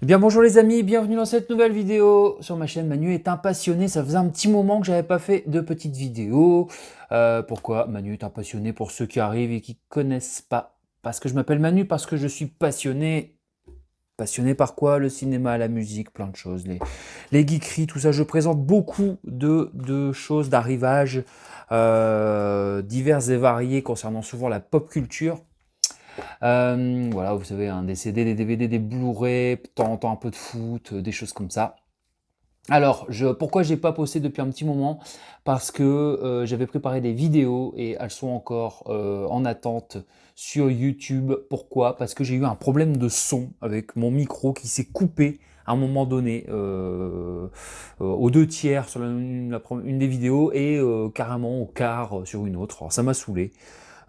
Eh bien bonjour les amis, bienvenue dans cette nouvelle vidéo sur ma chaîne Manu est un passionné. Ça faisait un petit moment que j'avais pas fait de petites vidéos. Pourquoi Manu est un passionné pour ceux qui arrivent et qui connaissent pas? Parce que je m'appelle Manu, parce que je suis passionné. Passionné par quoi? Le cinéma, la musique, plein de choses, les geekeries, tout ça. Je présente beaucoup de choses, d'arrivages divers et variés concernant souvent la pop culture. Voilà, vous savez, des CD, des DVD, des Blu-ray, de temps en temps un peu de foot, des choses comme ça. Alors, pourquoi j'ai pas posté depuis un petit moment? Parce que j'avais préparé des vidéos et elles sont encore en attente sur YouTube. Pourquoi? Parce que j'ai eu un problème de son avec mon micro qui s'est coupé à un moment donné aux deux tiers sur une des vidéos et carrément au quart sur une autre. Alors ça m'a saoulé.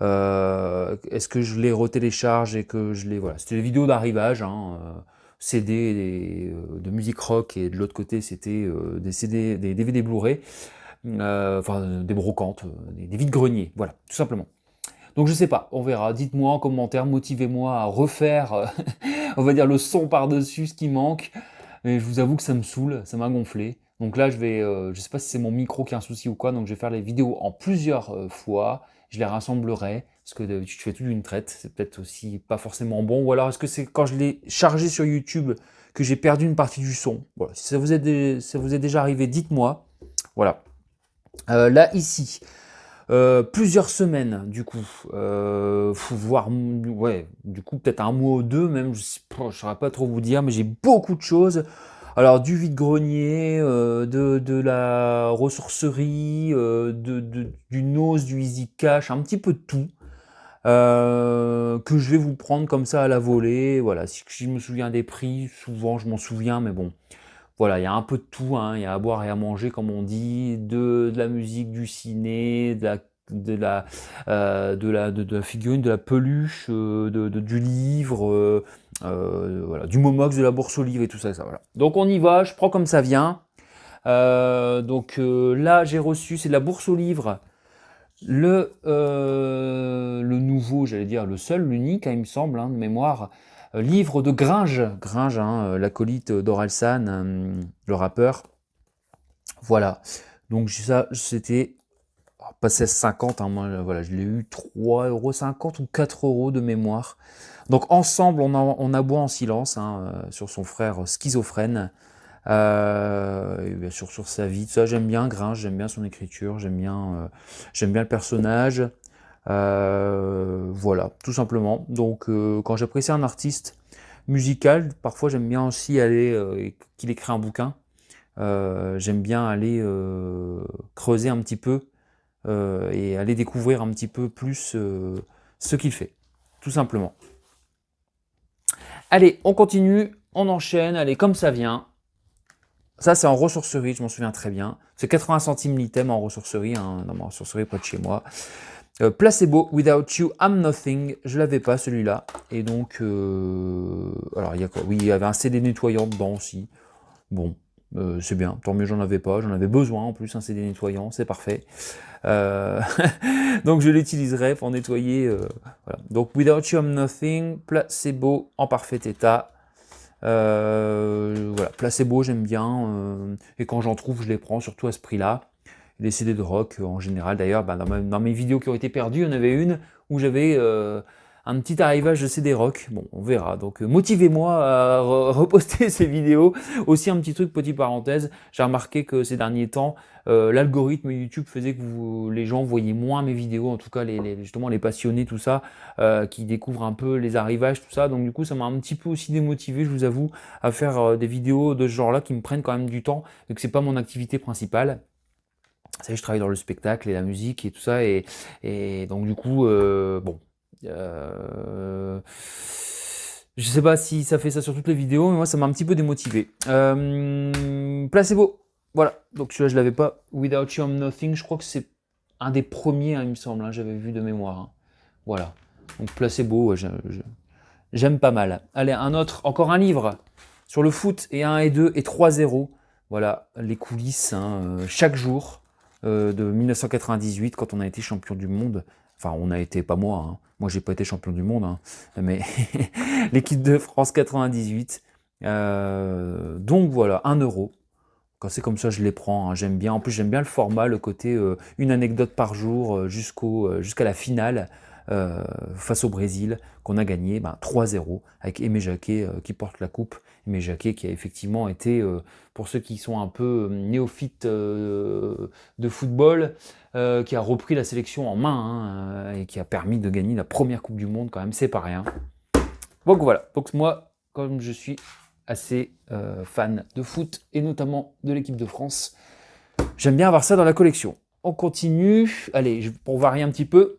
Est-ce que je les retélécharge et que je les... Voilà, c'était des vidéos d'arrivage, CD de musique rock et de l'autre côté c'était des CD, des DVD Blu-ray, enfin des brocantes, des vides-greniers, voilà, tout simplement. Donc je sais pas, on verra, dites-moi en commentaire, motivez-moi à refaire, on va dire le son par-dessus ce qui manque, mais je vous avoue que ça me saoule, ça m'a gonflé. Donc là, je sais pas si c'est mon micro qui a un souci ou quoi, donc je vais faire les vidéos en plusieurs fois, je les rassemblerai, parce que d'habitude je fais tout d'une traite, c'est peut-être aussi pas forcément bon, ou alors est-ce que c'est quand je l'ai chargé sur YouTube que j'ai perdu une partie du son? Voilà, si ça vous est déjà arrivé, dites-moi. Voilà. Là, ici, plusieurs semaines, du coup, voire, ouais, du coup, peut-être un mois ou deux, même, je ne saurais pas trop vous dire, mais j'ai beaucoup de choses. Alors, du vide-grenier, de la ressourcerie, du Nose, du Easy Cash, un petit peu de tout, que je vais vous prendre comme ça à la volée. Voilà, si je me souviens des prix, souvent je m'en souviens, mais bon, voilà, il y a un peu de tout, hein, il y a à boire et à manger, comme on dit, de la musique, du ciné, de la figurine, de la peluche, du livre, voilà, du Momox, de la bourse aux livres et tout ça, ça, voilà. Donc on y va, je prends comme ça vient. Là, j'ai reçu, c'est de la bourse aux livres, le nouveau, j'allais dire, le seul, l'unique, hein, il me semble, hein, de mémoire, livre de Gringe, Gringe, hein, l'acolyte d'Orelsan, le rappeur. Voilà. Donc ça, c'était pas 16,50, hein, moi, voilà, je l'ai eu 3,50 € ou 4 € de mémoire. Donc ensemble, on aboie en silence, hein, sur son frère schizophrène. Et bien sûr sur sa vie, ça j'aime bien Gringe, j'aime bien son écriture, j'aime bien le personnage, voilà, tout simplement. Donc quand j'apprécie un artiste musical, parfois j'aime bien aussi aller, qu'il écrit un bouquin, j'aime bien aller creuser un petit peu et aller découvrir un petit peu plus ce qu'il fait, tout simplement. Allez, on continue, on enchaîne, allez, comme ça vient. Ça, c'est en ressourcerie, je m'en souviens très bien. C'est 80 centimes l'item en ressourcerie, hein, dans ma ressourcerie près de chez moi. Placebo, Without You, I'm Nothing. Je l'avais pas celui-là. Et donc, alors il y a quoi? Oui, il y avait un CD nettoyant dedans aussi. Bon, c'est bien. Tant mieux, j'en avais pas. J'en avais besoin en plus, un CD nettoyant, c'est parfait. Euh, donc je l'utiliserai pour nettoyer. Voilà. Donc Without You, I'm Nothing, Placebo en parfait état. Voilà, Placebo j'aime bien, et quand j'en trouve je les prends, surtout à ce prix-là. Les CD de rock en général d'ailleurs, dans mes vidéos qui ont été perdues, il y en avait une où j'avais un petit arrivage de CD rock. Bon, on verra. Donc motivez-moi à reposter ces vidéos. Aussi un petit truc, petite parenthèse, j'ai remarqué que ces derniers temps, l'algorithme YouTube faisait que les gens voyaient moins mes vidéos, en tout cas justement les passionnés, tout ça, qui découvrent un peu les arrivages, tout ça. Donc du coup, ça m'a un petit peu aussi démotivé, je vous avoue, à faire des vidéos de ce genre-là qui me prennent quand même du temps, et que c'est pas mon activité principale. Vous savez, je travaille dans le spectacle et la musique et tout ça, et donc du coup, bon, je sais pas si ça fait ça sur toutes les vidéos, mais moi ça m'a un petit peu démotivé. Placebo, voilà, donc celui-là je l'avais pas. Without You I'm Nothing, je crois que c'est un des premiers, hein, il me semble, hein, j'avais vu de mémoire, hein. Voilà, donc Placebo, ouais, j'aime pas mal. Allez, un autre, encore un livre sur le foot, et 1 et 2 et 3-0. Voilà, les coulisses, hein, chaque jour de 1998, quand on a été champion du monde. Enfin, on a été, pas moi, hein. Moi j'ai pas été champion du monde, hein, mais l'équipe de France 98. Donc voilà, 1 €. Quand c'est comme ça, je les prends, hein, j'aime bien. En plus, j'aime bien le format, le côté une anecdote par jour jusqu'à la finale face au Brésil, qu'on a gagné 3-0 avec Aimé Jacquet qui porte la coupe. Aimé Jacquet qui a effectivement été, pour ceux qui sont un peu néophytes de football, qui a repris la sélection en main et qui a permis de gagner la première Coupe du Monde, quand même, c'est pas rien. Donc voilà, donc moi, comme je suis assez fan de foot et notamment de l'équipe de France, j'aime bien avoir ça dans la collection. On continue, allez, pour varier un petit peu,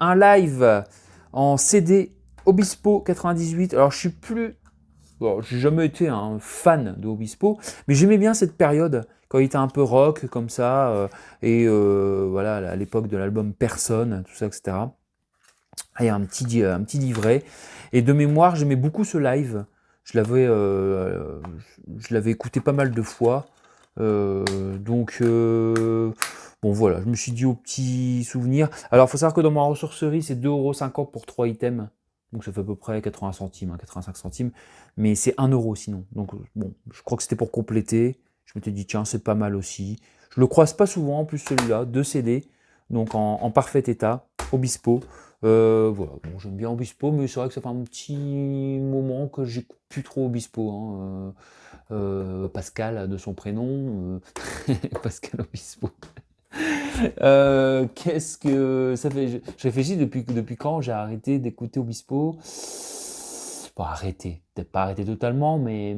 un live en CD Obispo 98. Alors je suis plus, bon, j'ai jamais été un fan de Obispo, mais j'aimais bien cette période quand il était un peu rock comme ça, voilà, à l'époque de l'album Personne, tout ça, etc. Ah, il y a un petit livret. Et de mémoire, j'aimais beaucoup ce live. Je l'avais écouté pas mal de fois. Bon voilà, je me suis dit au petit souvenir. Alors, il faut savoir que dans ma ressourcerie, c'est 2,50 € pour 3 items. Donc, ça fait à peu près 80 centimes, 85 centimes. Mais c'est 1 € sinon. Donc, bon, je crois que c'était pour compléter. Je m'étais dit, tiens, c'est pas mal aussi. Je le croise pas souvent, en plus celui-là, 2 CD. Donc, en parfait état, Obispo. Voilà, bon, j'aime bien Obispo, mais c'est vrai que ça fait un petit moment que j'écoute plus trop Obispo, hein. Pascal de son prénom, Pascal Obispo. Qu'est-ce que ça fait? Je réfléchis depuis quand j'ai arrêté d'écouter Obispo. Bon, arrêté, peut-être pas arrêté totalement, mais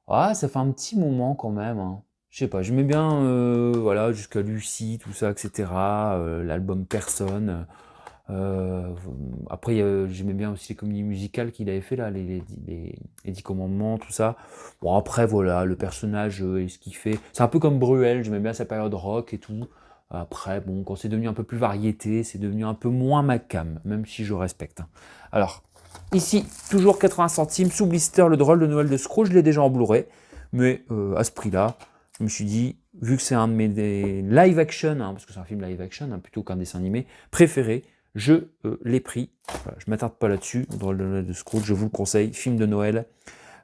ça fait un petit moment quand même, hein. Je sais pas, j'aimais bien, voilà, jusqu'à Lucie, tout ça, etc. L'album Personne. Euh, Après, j'aimais bien aussi les comédies musicales qu'il avait fait là, les 10 commandements, tout ça. Bon, après, voilà, le personnage et ce qu'il fait. C'est un peu comme Bruel, j'aimais bien sa période rock et tout. Après, bon, quand c'est devenu un peu plus variété, c'est devenu un peu moins ma came, même si je respecte, hein. Alors, ici, toujours 80 centimes, sous blister, le drôle de Noël de Scrooge, je l'ai déjà en Blu-ray. Mais à ce prix-là, je me suis dit, vu que c'est un de mes live action, hein, parce que c'est un film live action plutôt qu'un dessin animé, préféré, je l'ai pris. Voilà, je ne m'attarde pas là-dessus. Drôle de Noël de Scrooge, je vous le conseille. Film de Noël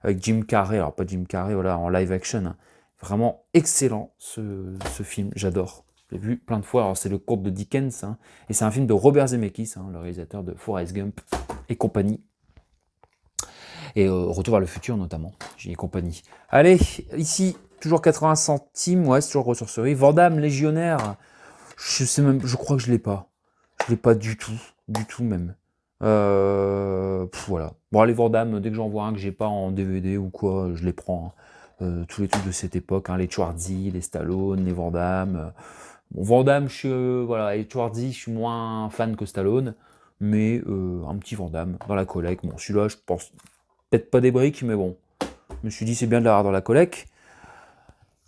avec Jim Carrey. Alors, pas Jim Carrey, voilà, en live action, hein. Vraiment excellent ce film, j'adore. Je l'ai vu plein de fois. Alors, c'est le conte de Dickens, hein, et c'est un film de Robert Zemeckis, hein, le réalisateur de Forrest Gump et compagnie. Et Retour vers le futur, notamment. J'ai compagnie. Allez, ici, toujours 80 centimes. Ouais, c'est toujours ressourcerie. Van Damme, Légionnaire. Je crois que je l'ai pas. Je l'ai pas du tout même. Voilà. Bon, allez, Van Damme, dès que j'en vois un que j'ai pas en DVD ou quoi, je les prends, hein. Tous les trucs de cette époque, hein, les Schwarzy, les Stallone, les Van Damme. Bon, Van Damme, voilà, et Schwarzy, je suis moins fan que Stallone, mais un petit Van Damme dans la collecte. Bon, celui-là, je pense peut-être pas des briques, mais bon, je me suis dit c'est bien de l'avoir dans la collecte.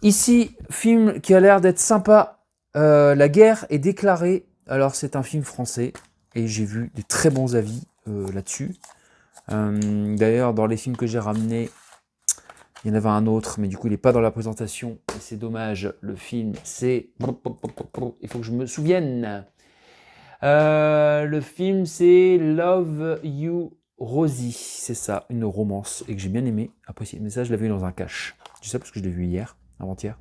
Ici, film qui a l'air d'être sympa. La guerre est déclarée. Alors, c'est un film français et j'ai vu de très bons avis là-dessus. D'ailleurs, dans les films que j'ai ramenés, il y en avait un autre, mais du coup, il n'est pas dans la présentation. Et c'est dommage. Le film, c'est. Il faut que je me souvienne. Le film, c'est Love You Rosie. C'est ça, une romance et que j'ai bien aimé. Apprécié. Mais ça, je l'avais vu dans un cache. Je sais ça parce que je l'ai vu hier, avant-hier.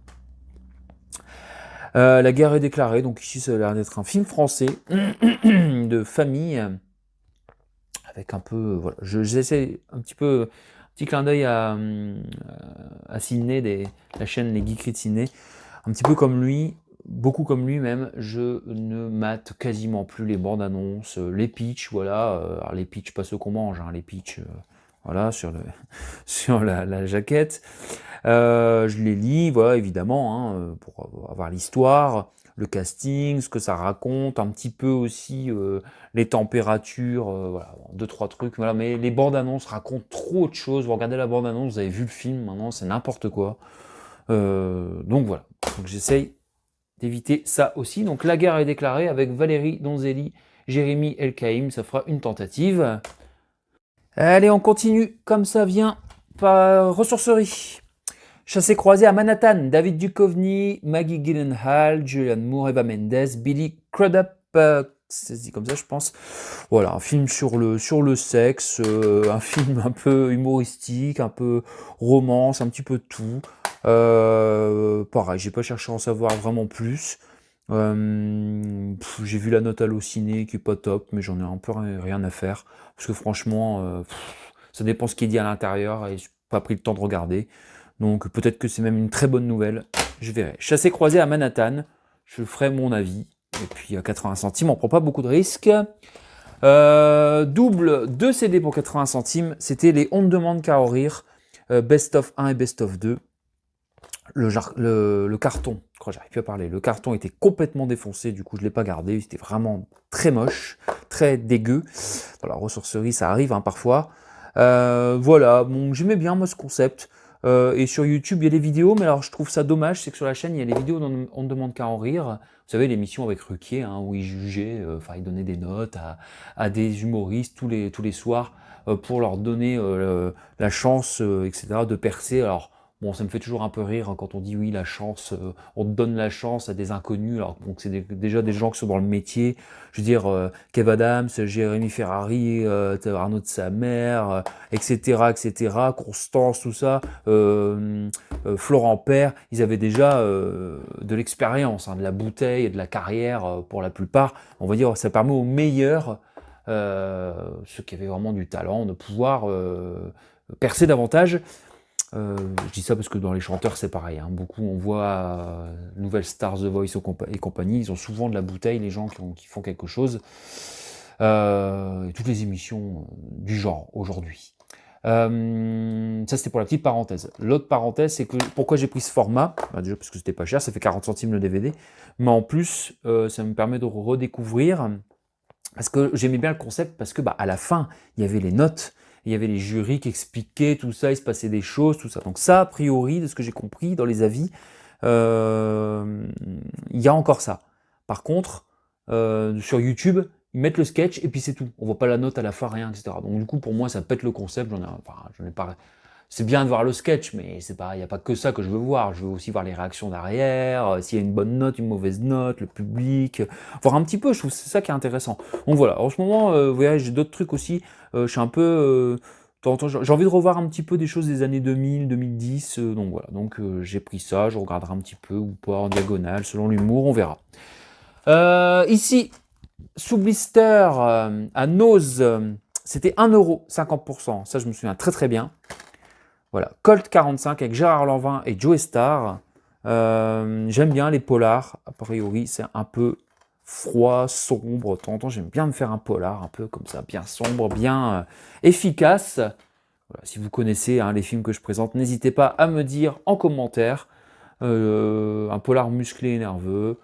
La guerre est déclarée, donc ici ça a l'air d'être un film français de famille avec un peu, voilà, j'essaie un petit clin d'œil à Sydney, la chaîne Les Geekeries de Sydney, un petit peu comme lui, beaucoup comme lui même, je ne mate quasiment plus les bandes annonces, les pitchs, voilà, alors les pitchs pas ceux qu'on mange, hein, les pitchs, voilà, sur la jaquette. Je les lis, voilà, évidemment, hein, pour avoir l'histoire, le casting, ce que ça raconte, un petit peu aussi les températures, voilà, 2-3 trucs, voilà, mais les bandes annonces racontent trop de choses. Vous regardez la bande annonce, vous avez vu le film, maintenant c'est n'importe quoi. Donc voilà, donc j'essaye d'éviter ça aussi. Donc la guerre est déclarée avec Valérie Donzelli, Jérémy Elkaïm, ça fera une tentative. Allez, on continue comme ça vient par ressourcerie. Chassé-croisé à Manhattan, David Duchovny, Maggie Gyllenhaal, Julianne Moore, Eva Mendes, Billy Crudup, ça se dit comme ça, je pense. Voilà, un film sur le sexe, un film un peu humoristique, un peu romance, un petit peu de tout. Pareil, j'ai pas cherché à en savoir vraiment plus. J'ai vu la note Allociné qui est pas top, mais j'en ai un peu rien à faire. Parce que franchement, ça dépend ce qui est dit à l'intérieur et j'ai pas pris le temps de regarder. Donc peut-être que c'est même une très bonne nouvelle. Je verrai. Chassé croisé à Manhattan, je ferai mon avis. Et puis à 80 centimes, on prend pas beaucoup de risques. Double 2 CD pour 80 centimes, c'était les On ne demande qu'à en rire, Best of 1 et Best of 2. Le carton, je crois que j'arrive plus à parler, le carton était complètement défoncé, du coup je ne l'ai pas gardé, c'était vraiment très moche, très dégueu. Dans la ressourcerie ça arrive hein, parfois. Voilà, bon, j'aimais bien moi ce concept. Et sur YouTube il y a des vidéos, mais alors je trouve ça dommage, c'est que sur la chaîne il y a des vidéos dont on ne demande qu'à en rire. Vous savez l'émission avec Ruquier, hein, où il jugeait, enfin il donnait des notes à des humoristes tous les soirs pour leur donner la chance, etc. de percer. Alors bon, ça me fait toujours un peu rire hein, quand on dit oui, la chance, on te donne la chance à des inconnus, alors bon, que c'est déjà des gens qui sont dans le métier. Je veux dire, Kev Adams, Jérémy Ferrari, Arnaud de sa mère, etc., etc., Constance, tout ça, Florent Père, ils avaient déjà de l'expérience, hein, de la bouteille et de la carrière pour la plupart. On va dire, ça permet aux meilleurs, ceux qui avaient vraiment du talent, de pouvoir percer davantage. Je dis ça parce que dans les chanteurs c'est pareil, hein. Beaucoup on voit Nouvelle Stars, The Voice et compagnie, ils ont souvent de la bouteille les gens qui font quelque chose. Et toutes les émissions du genre aujourd'hui. Ça c'était pour la petite parenthèse. L'autre parenthèse c'est que pourquoi j'ai pris ce format, bah, déjà parce que c'était pas cher, ça fait 40 centimes le DVD, mais en plus ça me permet de redécouvrir parce que j'aimais bien le concept parce que bah, à la fin il y avait les notes, il y avait les jurys qui expliquaient tout ça, il se passait des choses, tout ça. Donc ça, a priori, de ce que j'ai compris dans les avis, il y a encore ça. Par contre, sur YouTube, ils mettent le sketch et puis c'est tout. On voit pas la note à la fin, rien, etc. Donc du coup, pour moi, ça pète le concept. J'en ai pas. C'est bien de voir le sketch, mais c'est pas, il n'y a pas que ça que je veux voir. Je veux aussi voir les réactions derrière, s'il y a une bonne note, une mauvaise note, le public, voir un petit peu. Je trouve que c'est ça qui est intéressant. Donc voilà. En ce moment, vous voyez, j'ai d'autres trucs aussi. Je suis un peu, j'ai envie de revoir un petit peu des choses des années 2000, 2010. Donc voilà. Donc j'ai pris ça. Je regarderai un petit peu ou pas en diagonale, selon l'humour, on verra. Ici, sous blister à Nose, c'était 1 €, 50%. Ça, je me souviens très très bien. Voilà, Colt 45 avec Gérard Lanvin et Joe Star. J'aime bien les polars. A priori, c'est un peu froid, sombre. De temps en temps, j'aime bien me faire un polar, un peu comme ça, bien sombre, bien efficace. Voilà, si vous connaissez hein, les films que je présente, n'hésitez pas à me dire en commentaire. Un polar musclé et nerveux.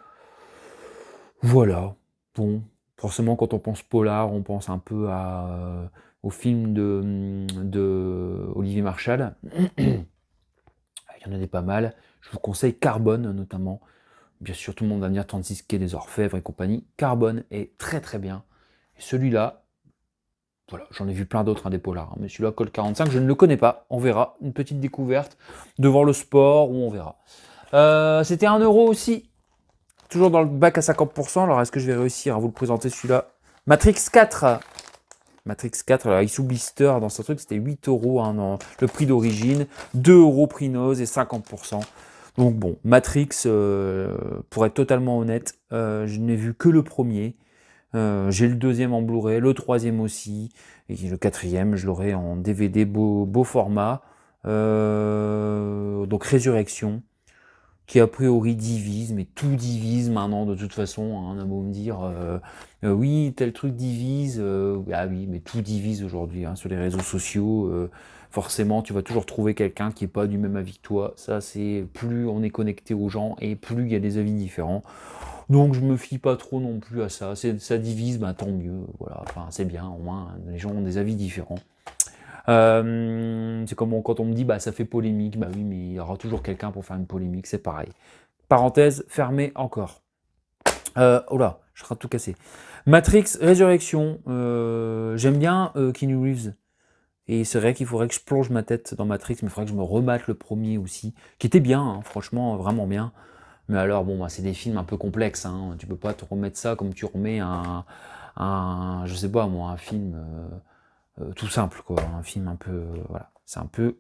Voilà. Bon, forcément, quand on pense polar, on pense un peu au film de Olivier Marchal. Il y en a des pas mal. Je vous conseille Carbone, notamment. Bien sûr, tout le monde va venir 36 quai des Orfèvres et compagnie. Carbone est très très bien. Et celui-là, voilà, j'en ai vu plein d'autres, hein, des polars. Hein, mais celui-là, Colt 45, je ne le connais pas. On verra. Une petite découverte devant le sport, où on verra. C'était 1 € aussi. Toujours dans le bac à 50%. Alors, est-ce que je vais réussir à vous le présenter celui-là? Matrix 4. Matrix 4, alors, sous blister dans ce truc, c'était 8 € hein, le prix d'origine, 2 € prix nose et 50%. Donc bon, Matrix, pour être totalement honnête, je n'ai vu que le premier. J'ai le deuxième en Blu-ray, le troisième aussi, et le quatrième, je l'aurai en DVD beau format. Donc Résurrection, qui a priori divise, mais tout divise maintenant de toute façon. Hein, on a beau me dire, oui, tel truc divise, ah oui, mais tout divise aujourd'hui hein, sur les réseaux sociaux. Forcément, tu vas toujours trouver quelqu'un qui n'est pas du même avis que toi. Ça, c'est plus on est connecté aux gens et plus il y a des avis différents. Donc je me fie pas trop non plus à ça. Ça divise, bah, tant mieux. Voilà, enfin c'est bien, au moins les gens ont des avis différents. C'est comme quand on me dit bah ça fait polémique, bah oui mais il y aura toujours quelqu'un pour faire une polémique, c'est pareil. Parenthèse fermée encore. Oh là, je serai tout cassé. Matrix Résurrection, j'aime bien Keanu Reeves. Et c'est vrai qu'il faudrait que je plonge ma tête dans Matrix, mais il faudrait que je me remate le premier aussi, qui était bien, hein, franchement, vraiment bien. Mais alors, bon, bah, c'est des films un peu complexes, hein. Tu peux pas te remettre ça comme tu remets je sais pas moi, un film tout simple, quoi. Un film un peu, voilà. C'est un peu,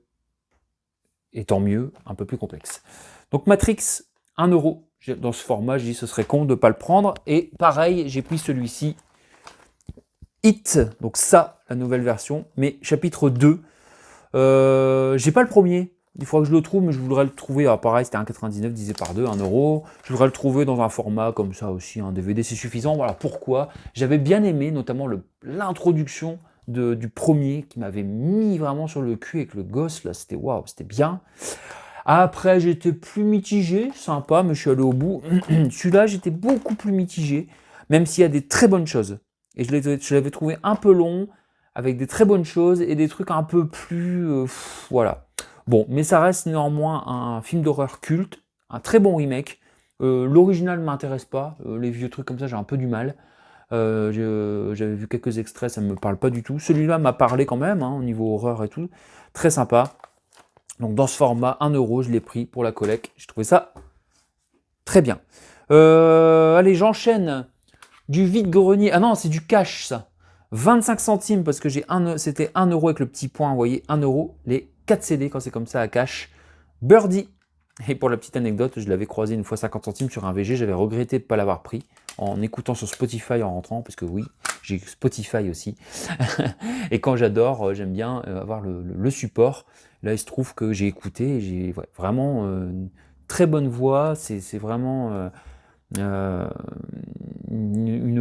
et tant mieux, un peu plus complexe. Donc Matrix, 1 €. Dans ce format, je dis ce serait con de ne pas le prendre. Et pareil, j'ai pris celui-ci, Hit, donc ça, la nouvelle version, mais chapitre 2. J'ai pas le premier. Il faudra que je le trouve, mais je voudrais le trouver. Alors pareil, c'était 1,99 divisé par 2, 1 €. Je voudrais le trouver dans un format comme ça aussi, un DVD, c'est suffisant. Voilà pourquoi. J'avais bien aimé, notamment l'introduction du premier qui m'avait mis vraiment sur le cul avec le gosse. Là, c'était waouh, c'était bien. Après, j'étais plus mitigé, sympa, mais je suis allé au bout. Celui-là, j'étais beaucoup plus mitigé, même s'il y a des très bonnes choses. Et je l'avais trouvé un peu long, avec des très bonnes choses et des trucs un peu plus... voilà. Bon, mais ça reste néanmoins un film d'horreur culte, un très bon remake. L'original ne m'intéresse pas, les vieux trucs comme ça, j'ai un peu du mal. J'avais vu quelques extraits, ça ne me parle pas du tout. Celui-là m'a parlé quand même, hein, au niveau horreur et tout. Très sympa. Donc dans ce format, 1 €, je l'ai pris pour la collecte. J'ai trouvé ça très bien. Allez, j'enchaîne. Du vide-grenier. Ah non, c'est du cash, ça. 25 centimes, parce que c'était 1 € avec le petit point, vous voyez, 1 €, les 4 CD, quand c'est comme ça, à cash. Birdie. Et pour la petite anecdote, je l'avais croisé une fois 50 centimes sur un VG, j'avais regretté de ne pas l'avoir pris, en écoutant sur Spotify en rentrant, parce que oui, j'ai Spotify aussi. Et quand j'aime bien avoir le support. Là, il se trouve que j'ai écouté, et j'ai vraiment une très bonne voix, c'est vraiment... une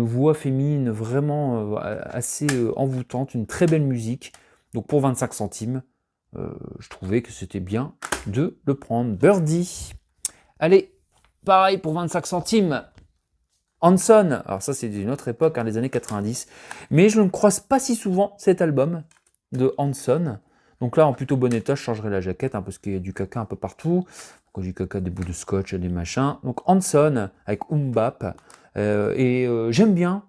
voix féminine vraiment assez envoûtante, une très belle musique. Donc pour 25 centimes, je trouvais que c'était bien de le prendre. Birdie. Allez, pareil pour 25 centimes. Hanson. Alors ça c'est d'une autre époque, hein, les années 90. Mais je ne croise pas si souvent cet album de Hanson. Donc là, en plutôt bon état, je changerai la jaquette, hein, parce qu'il y a du caca un peu partout. Quand j'ai du caca, des bouts de scotch, des machins. Donc Hanson avec Bap. J'aime bien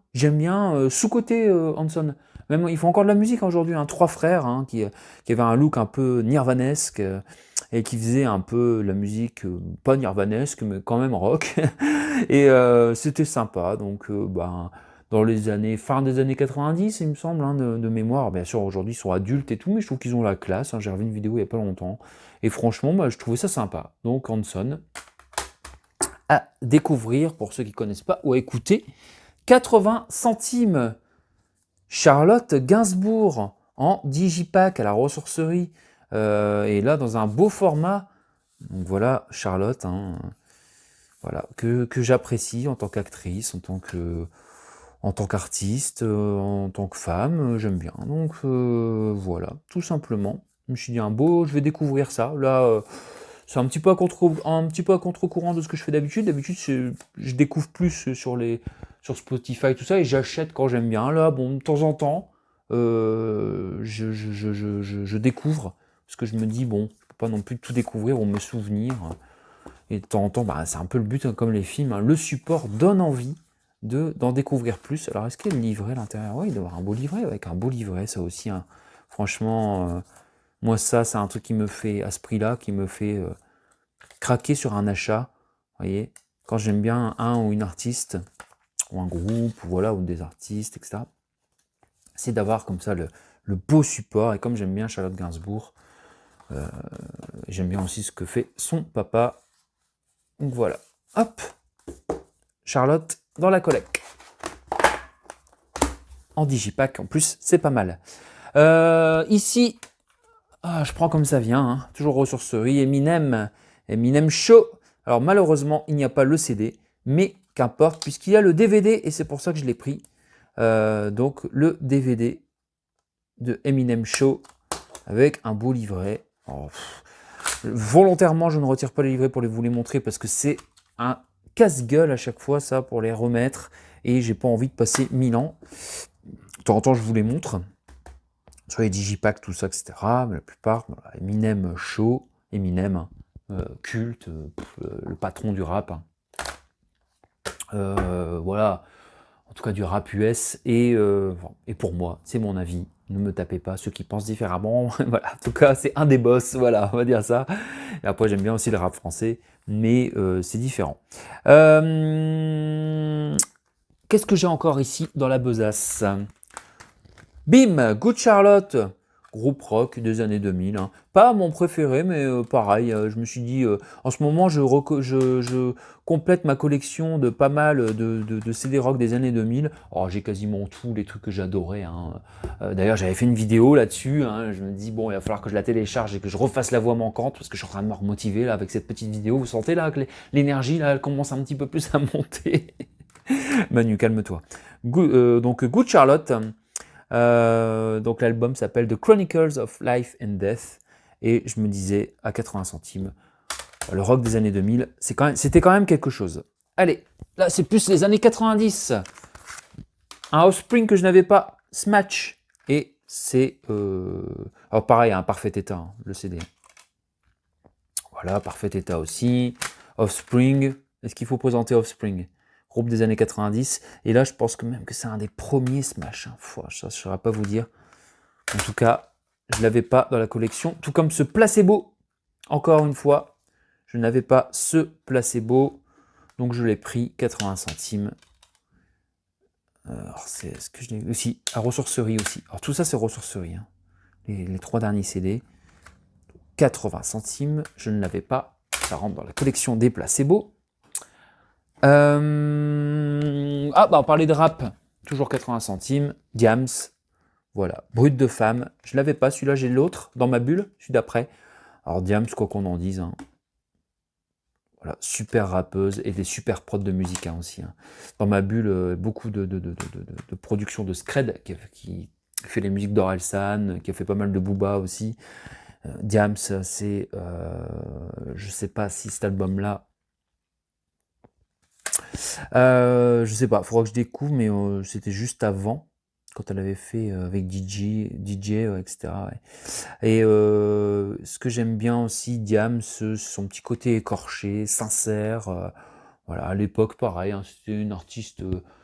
sous-côté Hanson. Même, ils font encore de la musique aujourd'hui, hein, trois frères, hein, qui avaient un look un peu nirvanesque et qui faisaient un peu la musique, pas nirvanesque, mais quand même rock. Et c'était sympa. Donc, dans fin des années 90, il me semble, hein, de mémoire. Bien sûr, aujourd'hui, ils sont adultes et tout, mais je trouve qu'ils ont la classe, hein. J'ai revu une vidéo il n'y a pas longtemps. Et franchement, je trouvais ça sympa. Donc, Hanson, à découvrir pour ceux qui ne connaissent pas ou à écouter. 80 centimes. Charlotte Gainsbourg en digipack à la ressourcerie. Et là, dans un beau format. Donc voilà, Charlotte, hein, voilà, que j'apprécie en tant qu'actrice, en tant qu'artiste, en tant que femme, j'aime bien. Donc voilà, tout simplement. Je me suis dit, je vais découvrir ça. Là, c'est un petit peu à contre-courant de ce que je fais d'habitude. D'habitude, je découvre plus sur Spotify, tout ça, et j'achète quand j'aime bien. Là, bon, de temps en temps, je découvre, parce que je me dis, bon, je peux pas non plus tout découvrir ou me souvenir. Et de temps en temps, c'est un peu le but, hein, comme les films, hein, le support donne envie d'en découvrir plus. Alors, est-ce qu'il y a le livret à l'intérieur? Oui, il doit y avoir un beau livret, avec un beau livret, ça aussi, hein. Franchement, moi, ça, c'est un truc qui me fait, à ce prix-là, qui me fait craquer sur un achat. Vous voyez, quand j'aime bien un ou une artiste, ou un groupe, voilà, ou des artistes, etc., c'est d'avoir comme ça le beau support. Et comme j'aime bien Charlotte Gainsbourg, j'aime bien aussi ce que fait son papa. Donc voilà, hop, Charlotte dans la collecte. En digipack, en plus, c'est pas mal. Ici, je prends comme ça vient, hein, toujours ressourcerie, Eminem Show. Alors malheureusement, il n'y a pas le CD, mais qu'importe, puisqu'il y a le DVD, et c'est pour ça que je l'ai pris. Donc le DVD de Eminem Show, avec un beau livret. Volontairement, je ne retire pas les livrets pour vous les montrer, parce que c'est un casse-gueule à chaque fois, ça, pour les remettre, et j'ai pas envie de passer 1000 ans. De temps en temps, je vous les montre, sur les digipack, tout ça, etc. Mais la plupart, voilà, Eminem Show, Eminem, culte, le patron du rap. Voilà, en tout cas du rap US, et pour moi, c'est mon avis. Ne me tapez pas, ceux qui pensent différemment. Voilà, en tout cas, c'est un des boss, voilà, on va dire ça. Et après, j'aime bien aussi le rap français, mais c'est différent. Qu'est-ce que j'ai encore ici dans la besace? Bim, Good Charlotte, groupe rock des années 2000. Hein. Pas mon préféré, mais pareil, je me suis dit, en ce moment, je complète ma collection de pas mal de CD rock des années 2000. Oh, j'ai quasiment tous les trucs que j'adorais. Hein. D'ailleurs, j'avais fait une vidéo là-dessus. Hein. Je me dis, bon, il va falloir que je la télécharge et que je refasse la voix manquante, parce que je suis en train de me remotiver là, avec cette petite vidéo. Vous sentez là que l'énergie, là, elle commence un petit peu plus à monter. Manu, calme-toi. Donc, Good Charlotte. Donc l'album s'appelle The Chronicles of Life and Death, et je me disais à 80 centimes, le rock des années 2000, c'était quand même quelque chose. Allez, là c'est plus les années 90, un Offspring que je n'avais pas, Smash, et c'est, alors pareil, un parfait état, hein, le CD. Voilà, parfait état aussi, Offspring, est-ce qu'il faut présenter Offspring? Groupe des années 90, et là je pense que même que c'est un des premiers Smash, hein. Ça je ne saurais pas vous dire. En tout cas, je ne l'avais pas dans la collection, tout comme ce placebo, encore une fois, je n'avais pas ce placebo, donc je l'ai pris 80 centimes. Alors c'est ce que je l'ai aussi, à ressourcerie aussi. Alors tout ça c'est ressourcerie, hein. Les 3 derniers CD, 80 centimes, je ne l'avais pas, ça rentre dans la collection des placebos. Ah, bah on parlait de rap, toujours 80 centimes, Diams, voilà, Brut de femme, je l'avais pas, celui-là j'ai l'autre, dans ma bulle, celui d'après. Alors Diams, quoi qu'on en dise, hein. Voilà, super rappeuse et des super prods de musique hein, aussi. Hein. Dans ma bulle, beaucoup de production de Scred, qui fait les musiques d'Orelsan, qui a fait pas mal de Booba aussi. Diams, c'est, je sais pas si cet album-là, je sais pas, faudra que je découvre, mais c'était juste avant, quand elle avait fait avec DJ etc. Ouais. Et ce que j'aime bien aussi, Diams, son petit côté écorché, sincère. Voilà, à l'époque, pareil, hein, c'était une artiste,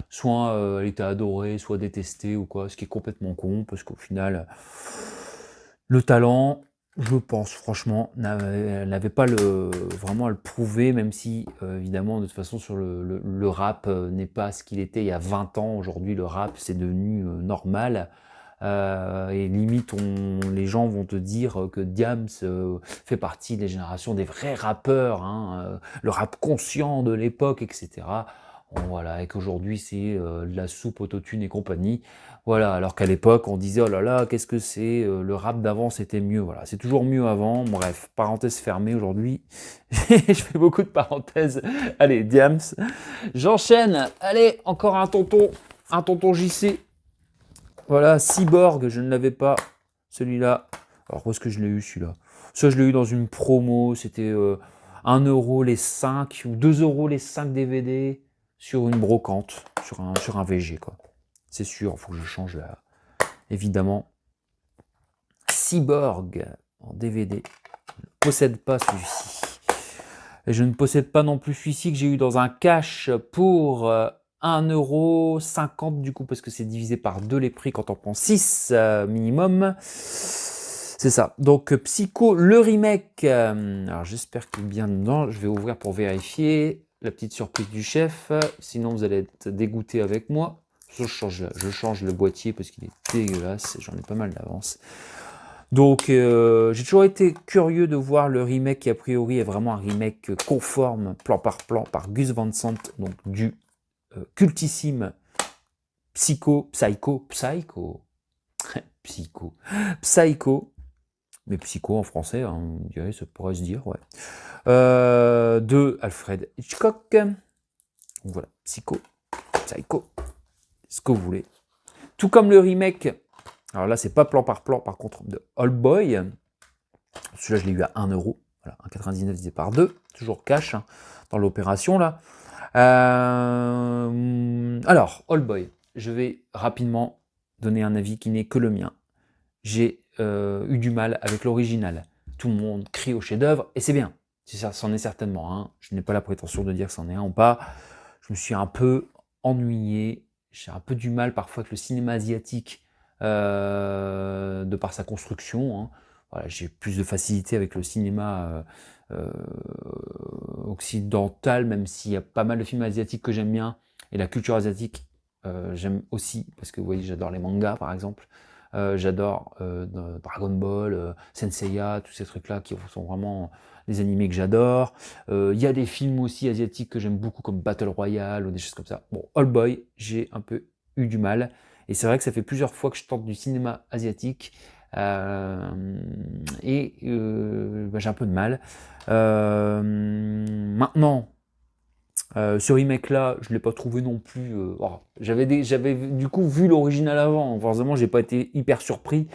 soit elle était adorée, soit détestée ou quoi, ce qui est complètement con, parce qu'au final, le talent, je pense franchement, elle n'avait pas vraiment à le prouver, même si évidemment de toute façon sur le rap n'est pas ce qu'il était il y a 20 ans. Aujourd'hui le rap c'est devenu normal. Et limite les gens vont te dire que Diams fait partie des générations des vrais rappeurs, hein, le rap conscient de l'époque, etc. Bon, voilà, et qu'aujourd'hui c'est de la soupe autotune et compagnie. Voilà, alors qu'à l'époque, on disait, oh là là, qu'est-ce que c'est, le rap d'avant, c'était mieux. Voilà, c'est toujours mieux avant. Bref, parenthèse fermée aujourd'hui. Je fais beaucoup de parenthèses. Allez, Diams. J'enchaîne. Allez, encore un tonton JC. Voilà, Cyborg, je ne l'avais pas. Celui-là. Alors, où est-ce que je l'ai eu, celui-là? Ça, je l'ai eu dans une promo. C'était 1 euro les 5 ou 2 euros les 5 DVD sur une brocante, sur un VG, quoi. C'est sûr, il faut que je change là. Évidemment. Cyborg en DVD. Je ne possède pas celui-ci. Et je ne possède pas non plus celui-ci que j'ai eu dans un cash pour 1,50 € du coup, parce que c'est divisé par 2 les prix quand on prend 6 minimum. C'est ça. Donc Psycho, le remake. Alors j'espère qu'il est bien dedans. Je vais ouvrir pour vérifier. La petite surprise du chef. Sinon vous allez être dégoûté avec moi. Je change le boîtier parce qu'il est dégueulasse, j'en ai pas mal d'avance. Donc j'ai toujours été curieux de voir le remake qui a priori est vraiment un remake conforme, plan par Gus Van Sant, donc du cultissime Psycho, mais Psycho en français, hein, on dirait, ça pourrait se dire, ouais. De Alfred Hitchcock. Donc voilà, Psycho, ce que vous voulez. Tout comme le remake, alors là c'est pas plan par contre, de Old Boy. Celui-là je l'ai eu à 1 €, voilà, 1,99 € divisé par 2, toujours cash hein, dans l'opération là. Alors, Old Boy, je vais rapidement donner un avis qui n'est que le mien. J'ai eu du mal avec l'original. Tout le monde crie au chef-d'œuvre, et c'est bien. C'en est certainement un. Je n'ai pas la prétention de dire que c'en est un ou pas. Je me suis un peu ennuyé. J'ai un peu du mal parfois avec le cinéma asiatique de par sa construction. Hein. voilà, j'ai plus de facilité avec le cinéma occidental, même s'il y a pas mal de films asiatiques que j'aime bien, et la culture asiatique, j'aime aussi, parce que vous voyez, j'adore les mangas, par exemple. J'adore Dragon Ball, Senseiya, tous ces trucs-là qui sont vraiment des animés que j'adore. Il y a des films aussi asiatiques que j'aime beaucoup, comme Battle Royale ou des choses comme ça. Bon, Old Boy, j'ai un peu eu du mal. Et c'est vrai que ça fait plusieurs fois que je tente du cinéma asiatique. Bah, j'ai un peu de mal. Maintenant, ce remake-là, je ne l'ai pas trouvé non plus. J'avais du coup vu l'original avant. Forcément, j'ai pas été hyper surpris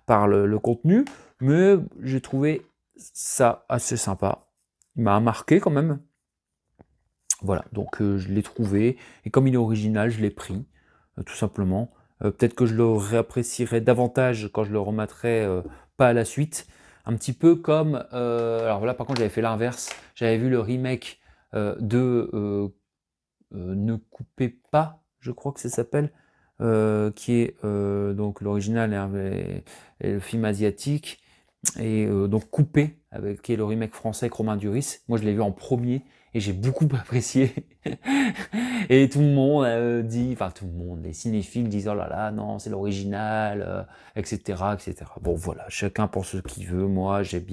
par le contenu, mais j'ai trouvé ça assez sympa. Il m'a marqué quand même. Voilà, donc je l'ai trouvé. Et comme il est original, je l'ai pris, tout simplement. Peut-être que je le réapprécierai davantage quand je le remettrai pas à la suite. Un petit peu comme. Alors là, par contre, j'avais fait l'inverse. J'avais vu le remake de Ne coupez pas, je crois que ça s'appelle, qui est donc l'original et le film asiatique, et donc Coupé, qui est le remake français avec Romain Duris. Moi je l'ai vu en premier et j'ai beaucoup apprécié. Et tout le monde dit, enfin tout le monde, les cinéphiles disent oh là là, non, c'est l'original, etc., etc. Bon voilà, chacun pense ce qu'il veut. Moi j'ai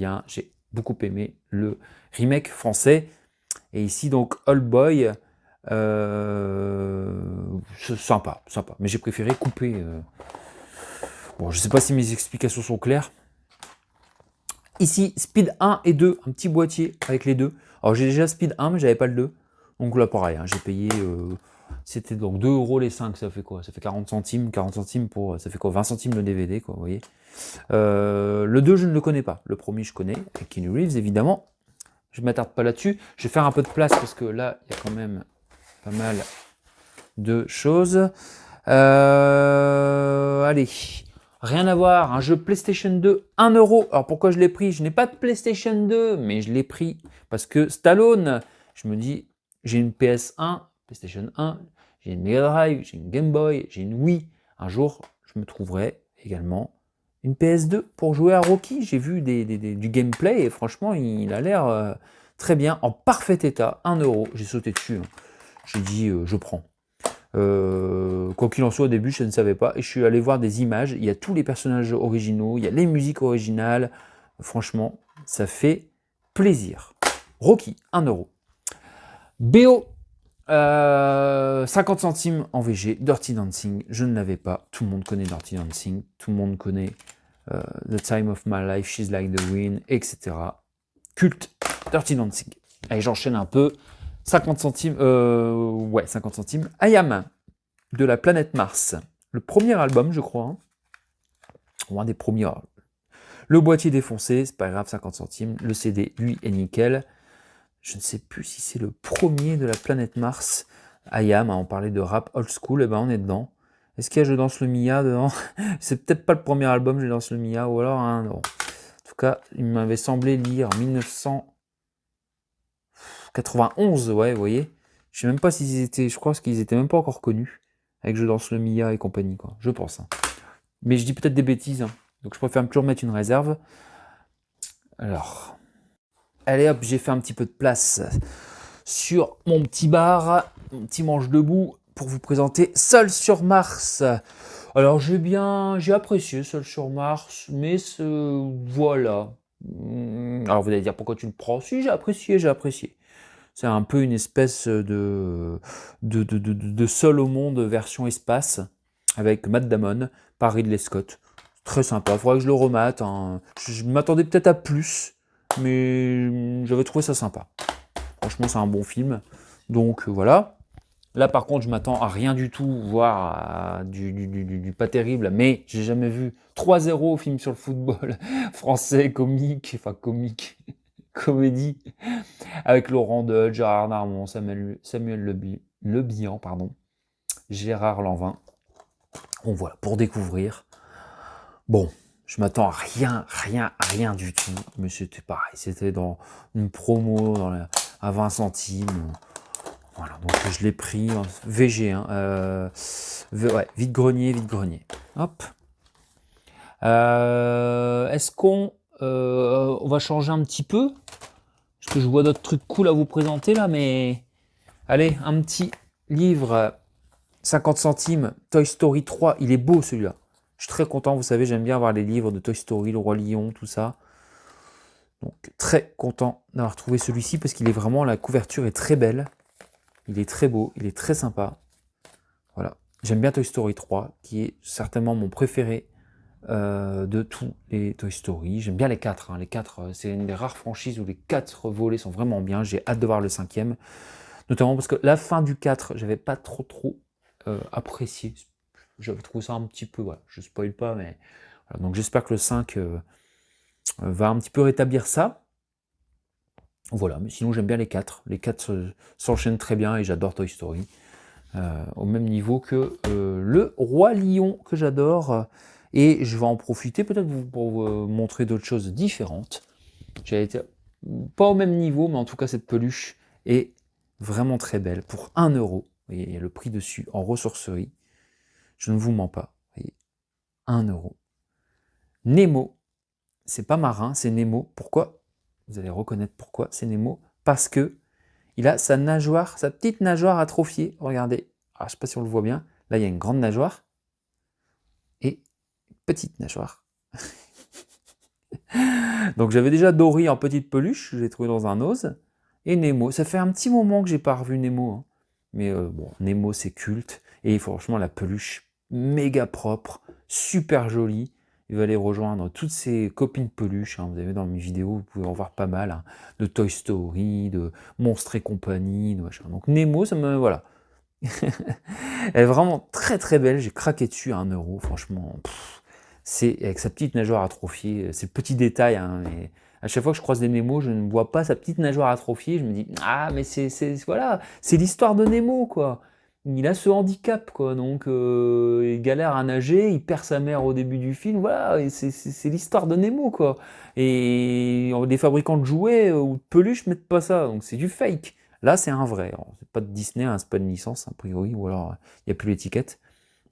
beaucoup aimé le remake français. Et ici donc Old Boy, c'est sympa, sympa. Mais j'ai préféré couper. Bon, je sais pas si mes explications sont claires. Ici, Speed 1 et 2, un petit boîtier avec les deux. Alors j'ai déjà Speed 1, mais j'avais pas le 2. Donc là, pareil, hein, j'ai payé. C'était donc 2 euros les 5, ça fait quoi? Ça fait 40 centimes. 40 centimes pour. Ça fait quoi? 20 centimes le DVD, quoi, vous voyez. Le 2, je ne le connais pas. Le premier, je connais. Avec Keanu Reeves, évidemment. Je ne m'attarde pas là-dessus. Je vais faire un peu de place parce que là, il y a quand même pas mal de choses. Allez, rien à voir, un jeu PlayStation 2, 1 euro. Alors pourquoi je l'ai pris? Je n'ai pas de PlayStation 2, mais je l'ai pris parce que Stallone, je me dis, j'ai une PS1, PlayStation 1, j'ai une Mega Drive, j'ai une Game Boy, j'ai une Wii. Un jour, je me trouverai également une PS2 pour jouer à Rocky. J'ai vu du gameplay et franchement, il a l'air très bien, en parfait état, 1 euro. J'ai sauté dessus, hein. J'ai dit, je prends. Quoi qu'il en soit, au début, je ne savais pas. Et je suis allé voir des images. Il y a tous les personnages originaux, il y a les musiques originales. Franchement, ça fait plaisir. Rocky, 1 euro. BO, 50 centimes en VG. Dirty Dancing, je ne l'avais pas. Tout le monde connaît Dirty Dancing. Tout le monde connaît The Time of My Life, She's Like the Wind, etc. Culte, Dirty Dancing. Allez, j'enchaîne un peu. 50 centimes, 50 centimes. I Am, de la planète Mars. Le premier album, je crois. Ou un des premiers. Le boîtier défoncé, c'est pas grave, 50 centimes. Le CD, lui, est nickel. Je ne sais plus si c'est le premier de la planète Mars. I Am, on parlait de rap old school, et ben on est dedans. Est-ce qu'il y a Je danse le Mia dedans? C'est peut-être pas le premier album, Je danse le Mia, ou alors un. Non. En tout cas, il m'avait semblé lire 1991, ouais, vous voyez. Je sais même pas s'ils étaient, je crois qu'ils étaient même pas encore connus, avec Je danse le Mia et compagnie, quoi. Je pense. Hein. Mais je dis peut-être des bêtises, hein. Donc je préfère toujours mettre une réserve. Alors, allez hop, j'ai fait un petit peu de place sur mon petit bar, mon petit manche debout, pour vous présenter Seul sur Mars. Alors j'ai apprécié Seul sur Mars, mais voilà. Alors vous allez dire pourquoi tu le prends? Si, j'ai apprécié. C'est un peu une espèce de Seul au monde version espace, avec Matt Damon par Ridley Scott. Très sympa, il faudrait que je le remate. Hein. Je m'attendais peut-être à plus, mais j'avais trouvé ça sympa. Franchement, c'est un bon film. Donc voilà. Là, par contre, je m'attends à rien du tout, voire à du pas terrible, mais j'ai jamais vu 3-0 film sur le football français, comique, comédie, avec Laurent Deutsch, Gérard Darmon, Samuel Le Bihan, pardon, Gérard Lanvin. Bon voilà, pour découvrir. Bon, je m'attends à rien du tout, mais c'était pareil, c'était dans une promo à 20 centimes. Voilà, donc je l'ai pris en VG, hein, vide grenier. Hop. Est-ce qu'on on va changer un petit peu, parce que je vois d'autres trucs cool à vous présenter là, mais allez, un petit livre 50 centimes, Toy Story 3, il est beau celui-là. Je suis très content, vous savez, j'aime bien avoir les livres de Toy Story, Le Roi Lion, tout ça. Donc très content d'avoir trouvé celui-ci parce qu'il est vraiment, la couverture est très belle. Il est très beau, il est très sympa. Voilà. J'aime bien Toy Story 3, qui est certainement mon préféré de tous les Toy Story. J'aime bien les 4. Les 4, c'est une des rares franchises où les 4 volets sont vraiment bien. J'ai hâte de voir le 5e. Notamment parce que la fin du 4, j'avais pas trop apprécié. J'avais trouvé ça un petit peu, voilà, je spoil pas, mais voilà. Donc j'espère que le 5 va un petit peu rétablir ça. Voilà, mais sinon j'aime bien les 4. Les 4 s'enchaînent très bien et j'adore Toy Story. Au même niveau que le Roi Lion que j'adore. Et je vais en profiter peut-être pour vous montrer d'autres choses différentes. J'ai été pas au même niveau, mais en tout cas cette peluche est vraiment très belle. Pour 1 euro, et il y a le prix dessus en ressourcerie. Je ne vous mens pas. Vous voyez, 1 euro. Nemo, c'est pas marin, c'est Nemo. Pourquoi? Vous allez reconnaître pourquoi c'est Nemo. Parce que il a sa nageoire, sa petite nageoire atrophiée. Regardez. Alors, je ne sais pas si on le voit bien. Là, il y a une grande nageoire et une petite nageoire. Donc, j'avais déjà Dory en petite peluche. Je l'ai trouvé dans un ose. Et Nemo. Ça fait un petit moment que j'ai pas revu Nemo. Hein. Mais bon, Nemo, c'est culte. Et franchement, la peluche, méga propre, super jolie. Il va aller rejoindre toutes ses copines peluches. Hein. Vous avez dans mes vidéos, vous pouvez en voir pas mal. Hein, de Toy Story, de Monstres et compagnie. De machin. Donc Nemo, ça me... Voilà. Elle est vraiment très très belle. J'ai craqué dessus à 1 euro. Franchement, c'est avec sa petite nageoire atrophiée. C'est le petit détail. Hein, mais à chaque fois que je croise des Nemo, je ne vois pas sa petite nageoire atrophiée. Je me dis, ah, mais voilà, c'est l'histoire de Nemo, quoi. Il a ce handicap, quoi. Donc, il galère à nager, il perd sa mère au début du film. Voilà, et c'est l'histoire de Nemo, quoi. Et les fabricants de jouets ou de peluches mettent pas ça. Donc, c'est du fake. Là, c'est un vrai. C'est pas de Disney, hein, c'est pas une licence, a priori, ou alors il n'y a plus l'étiquette.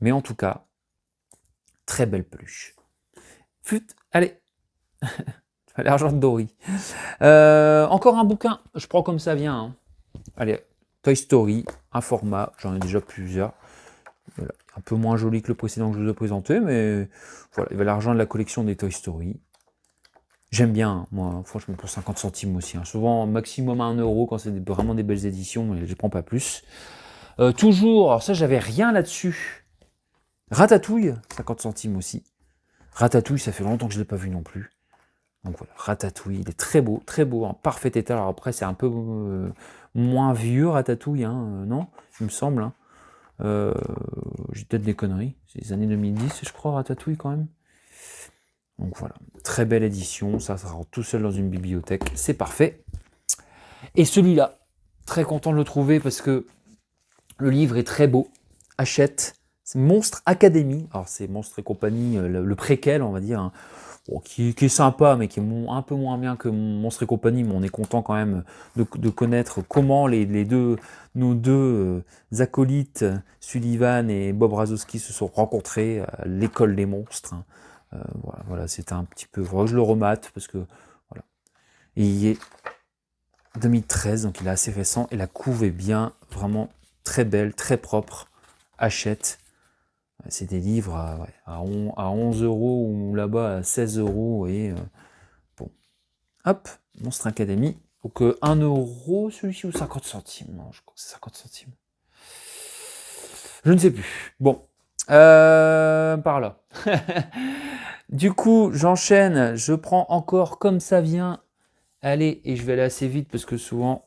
Mais en tout cas, très belle peluche. Fut, allez, l'argent de Dory. Encore un bouquin, je prends comme ça vient. Hein. Allez, Toy Story, un format, j'en ai déjà plusieurs. Voilà. Un peu moins joli que le précédent que je vous ai présenté, mais voilà, il va l'argent de la collection des Toy Story. J'aime bien, moi, franchement, pour 50 centimes aussi. Hein. Souvent, maximum à 1 euro quand c'est vraiment des belles éditions, mais je ne prends pas plus. Toujours, alors ça, j'avais rien là-dessus. Ratatouille, 50 centimes aussi. Ratatouille, ça fait longtemps que je ne l'ai pas vu non plus. Donc voilà, Ratatouille, il est très beau, en parfait état. Alors après, c'est un peu moins vieux, Ratatouille, hein, non? Il me semble. Hein. J'ai peut-être des conneries. C'est les années 2010, je crois, Ratatouille quand même. Donc voilà, très belle édition. Ça sera tout seul dans une bibliothèque. C'est parfait. Et celui-là, très content de le trouver parce que le livre est très beau. Achète. C'est Monstre Academy. Alors c'est Monstre et compagnie, le préquel, on va dire. Hein. Bon, qui est sympa, mais qui est un peu moins bien que Monstre et compagnie, mais on est content quand même de connaître comment nos deux acolytes, Sullivan et Bob Razowski, se sont rencontrés à l'école des monstres. Hein. Voilà, c'était un petit peu... Je le remate, parce que... Voilà. Et il est 2013, donc il est assez récent, et la couve est bien, vraiment très belle, très propre. Achète. C'est des livres à 11 euros ou là-bas à 16 euros. Et bon. Hop, Monstre Academy. Donc 1 euro celui-ci ou 50 centimes? Non, je crois que c'est 50 centimes. Je ne sais plus. Bon. Par là. Du coup, j'enchaîne. Je prends encore comme ça vient. Allez, et je vais aller assez vite parce que souvent...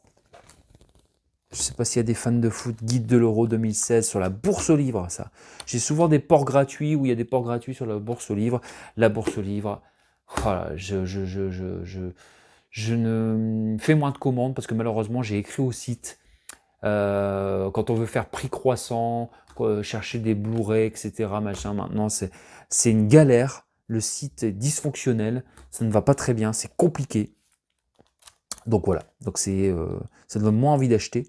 Je ne sais pas s'il y a des fans de foot, guide de l'Euro 2016 sur la bourse aux livres, ça. J'ai souvent des ports gratuits où il y a des ports gratuits sur la bourse aux livres. La bourse aux livres, voilà, je ne fais moins de commandes parce que malheureusement j'ai écrit au site quand on veut faire prix croissant, chercher des Blu-ray, etc. Machin. Maintenant c'est une galère. Le site est dysfonctionnel, ça ne va pas très bien, c'est compliqué. Donc voilà, donc ça donne moins envie d'acheter.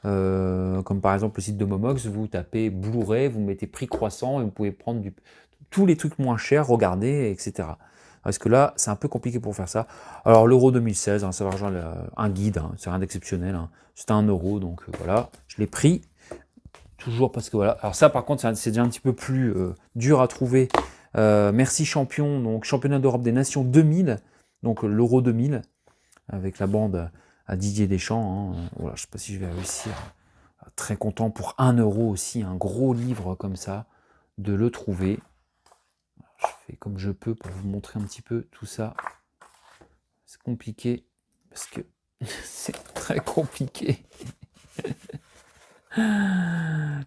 Comme par exemple le site de Momox, vous tapez Blu-ray, vous mettez prix croissant et vous pouvez prendre tous les trucs moins chers, regarder, etc. Parce que là, c'est un peu compliqué pour faire ça. Alors, l'Euro 2016, ça va rejoindre un guide, c'est rien d'exceptionnel. C'était 1 euro, donc voilà, je l'ai pris. Toujours parce que voilà. Alors ça, par contre, c'est déjà un petit peu plus dur à trouver. Merci champion, donc championnat d'Europe des Nations 2000, donc l'Euro 2000, avec la bande à Didier Deschamps. Voilà, je ne sais pas si je vais réussir. Très content pour 1 euro aussi, un gros livre comme ça, de le trouver. Je fais comme je peux pour vous montrer un petit peu tout ça. C'est compliqué, parce que c'est très compliqué.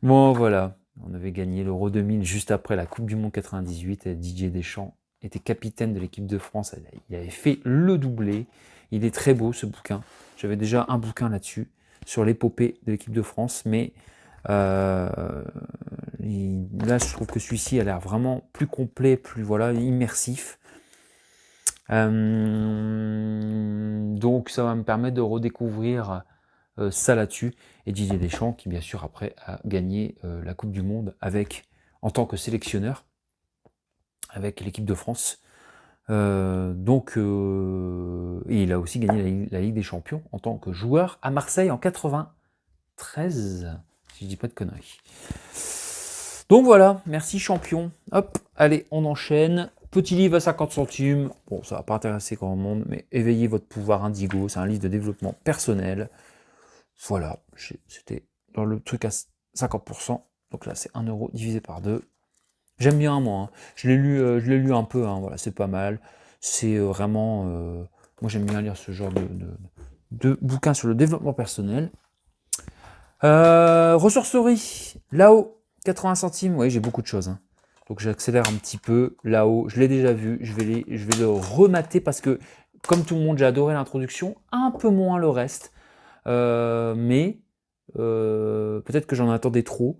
Bon, voilà. On avait gagné l'Euro 2000 juste après la Coupe du Monde 98. Et Didier Deschamps était capitaine de l'équipe de France. Il avait fait le doublé. Il est très beau, ce bouquin. J'avais déjà un bouquin là-dessus, sur l'épopée de l'équipe de France. Mais là, je trouve que celui-ci a l'air vraiment plus complet, plus immersif. Donc, ça va me permettre de redécouvrir ça là-dessus. Et Didier Deschamps, qui bien sûr après a gagné la Coupe du Monde en tant que sélectionneur avec l'équipe de France. Et il a aussi gagné la Ligue des Champions en tant que joueur à Marseille en 93, si je dis pas de conneries. Donc voilà, merci champion. Hop, allez, on enchaîne. Petit livre à 50 centimes. Bon, ça va pas intéresser grand monde, mais éveillez votre pouvoir indigo. C'est un livre de développement personnel. Voilà, c'était dans le truc à 50%. Donc là, c'est 1 euro divisé par 2. J'aime bien, moi. Je l'ai lu un peu. Voilà, c'est pas mal. C'est vraiment... moi, j'aime bien lire ce genre de bouquins sur le développement personnel. Ressourcerie. Là-haut, 80 centimes. Oui, j'ai beaucoup de choses. Donc, j'accélère un petit peu. Là-haut, je l'ai déjà vu. Je vais le remater parce que, comme tout le monde, j'ai adoré l'introduction. Un peu moins le reste. Mais peut-être que j'en attendais trop.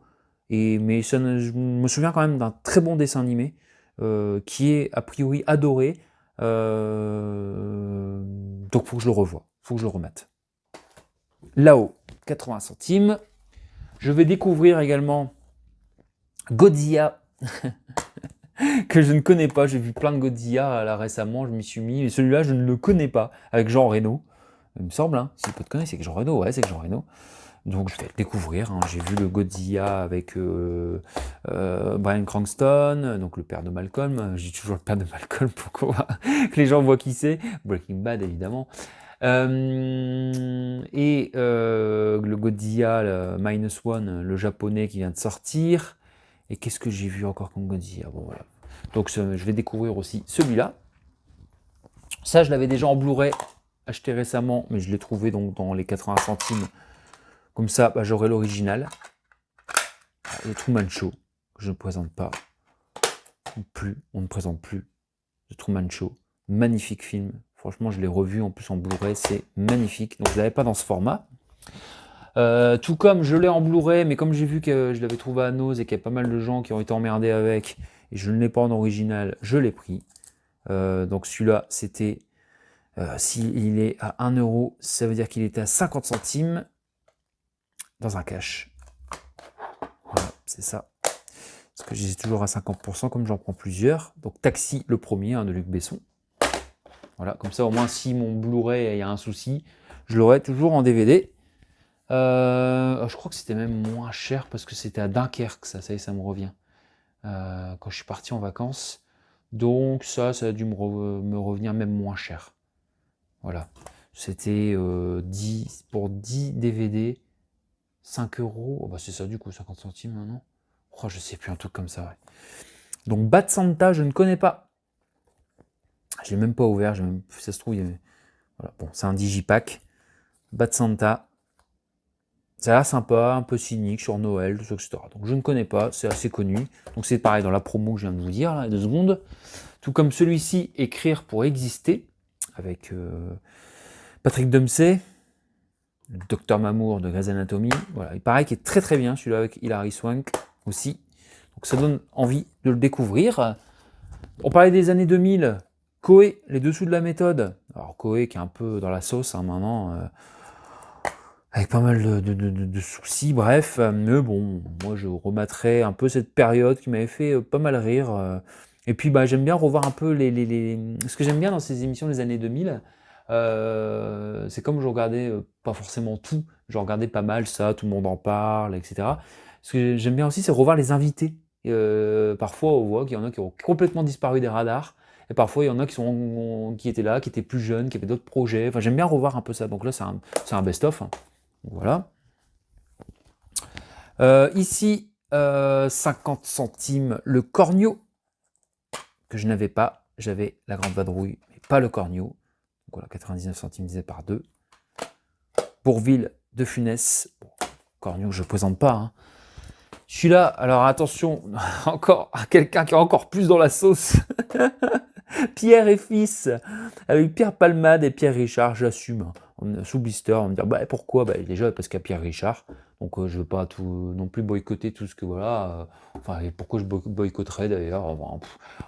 Mais je me souviens quand même d'un très bon dessin animé qui est a priori adoré. Donc faut que je le revoie, faut que je le remette. Là-haut, 80 centimes. Je vais découvrir également Godzilla, que je ne connais pas. J'ai vu plein de Godzilla là récemment, je m'y suis mis. Et celui-là, je ne le connais pas, avec Jean Reno. Il me semble, si je peux te connaître, c'est que Jean Reno, ouais, c'est que Jean Reno. Donc je vais le découvrir. J'ai vu le Godzilla avec Bryan Cranston, donc le père de Malcolm. J'ai toujours le père de Malcolm pour que les gens voient qui c'est. Breaking Bad évidemment. Et le Godzilla le -1, le japonais qui vient de sortir. Et qu'est-ce que j'ai vu encore comme Godzilla? Bon voilà. Donc je vais découvrir aussi celui-là. Ça, je l'avais déjà en Blu-ray acheté récemment, mais je l'ai trouvé donc dans les 80 centimes. Comme ça, j'aurai l'original. Le Truman Show, que je ne présente pas. On ne présente plus. The Truman Show. Magnifique film. Franchement, je l'ai revu en plus en Blu-ray. C'est magnifique. Donc, je ne l'avais pas dans ce format. Tout comme je l'ai en Blu-ray, mais comme j'ai vu que je l'avais trouvé à Nose et qu'il y a pas mal de gens qui ont été emmerdés avec, et je ne l'ai pas en original, je l'ai pris. Donc, celui-là, c'était... s'il est à 1 euro, ça veut dire qu'il était à 50 centimes. Dans un cash. Voilà, c'est ça. Parce que j'ai toujours à 50%, comme j'en prends plusieurs. Donc Taxi, le premier, de Luc Besson. Voilà, comme ça au moins si mon Blu-ray il y a un souci, je l'aurai toujours en DVD. Je crois que c'était même moins cher parce que c'était à Dunkerque, ça y est, ça me revient. Quand je suis parti en vacances. Donc ça a dû me revenir même moins cher. Voilà. C'était pour 10 DVD. 5 euros, oh bah c'est ça du coup, 50 centimes maintenant. Oh, je sais plus, un truc comme ça, ouais. Donc Bad Santa, je ne connais pas. Je l'ai même pas ouvert, ça se trouve, voilà. Bon, c'est un digipack. Bad Santa. Ça a l'air sympa, un peu cynique sur Noël, tout ça, etc. Donc je ne connais pas, c'est assez connu. Donc c'est pareil dans la promo que je viens de vous dire, là, 2 secondes. Tout comme celui-ci, Écrire pour exister, avec Patrick Dempsey. Le Docteur Mamour de Grey's Anatomy, voilà, il paraît qu'il est très très bien, celui-là avec Hilary Swank aussi. Donc ça donne envie de le découvrir. On parlait des années 2000, Koé, les dessous de la méthode. Alors Koé qui est un peu dans la sauce maintenant, avec pas mal de soucis, bref. Mais bon, moi je remettrais un peu cette période qui m'avait fait pas mal rire. Et puis bah, j'aime bien revoir un peu ce que j'aime bien dans ces émissions des années 2000, c'est comme je regardais pas forcément tout, je regardais pas mal ça, tout le monde en parle, etc. Ce que j'aime bien aussi, c'est revoir les invités. Parfois, on voit qu'il y en a qui ont complètement disparu des radars, et parfois il y en a qui étaient là, qui étaient plus jeunes, qui avaient d'autres projets. Enfin, j'aime bien revoir un peu ça. Donc là, c'est un best-of, hein. Voilà. Ici, 50 centimes le corneau, que je n'avais pas. J'avais la grande vadrouille, mais pas le corneau. Donc voilà, 99 centimes divisé par 2. Bourville de Funès. Bon, corneau, je ne présente pas, hein. Je suis là, alors attention, encore quelqu'un qui est encore plus dans la sauce. Pierre et Fils, avec Pierre Palmade et Pierre Richard, j'assume. Sous blister, on me dit bah, pourquoi bah, déjà parce qu'il y a Pierre Richard, donc je ne veux pas tout, non plus boycotter tout ce que voilà. Enfin, pourquoi je boycotterais d'ailleurs.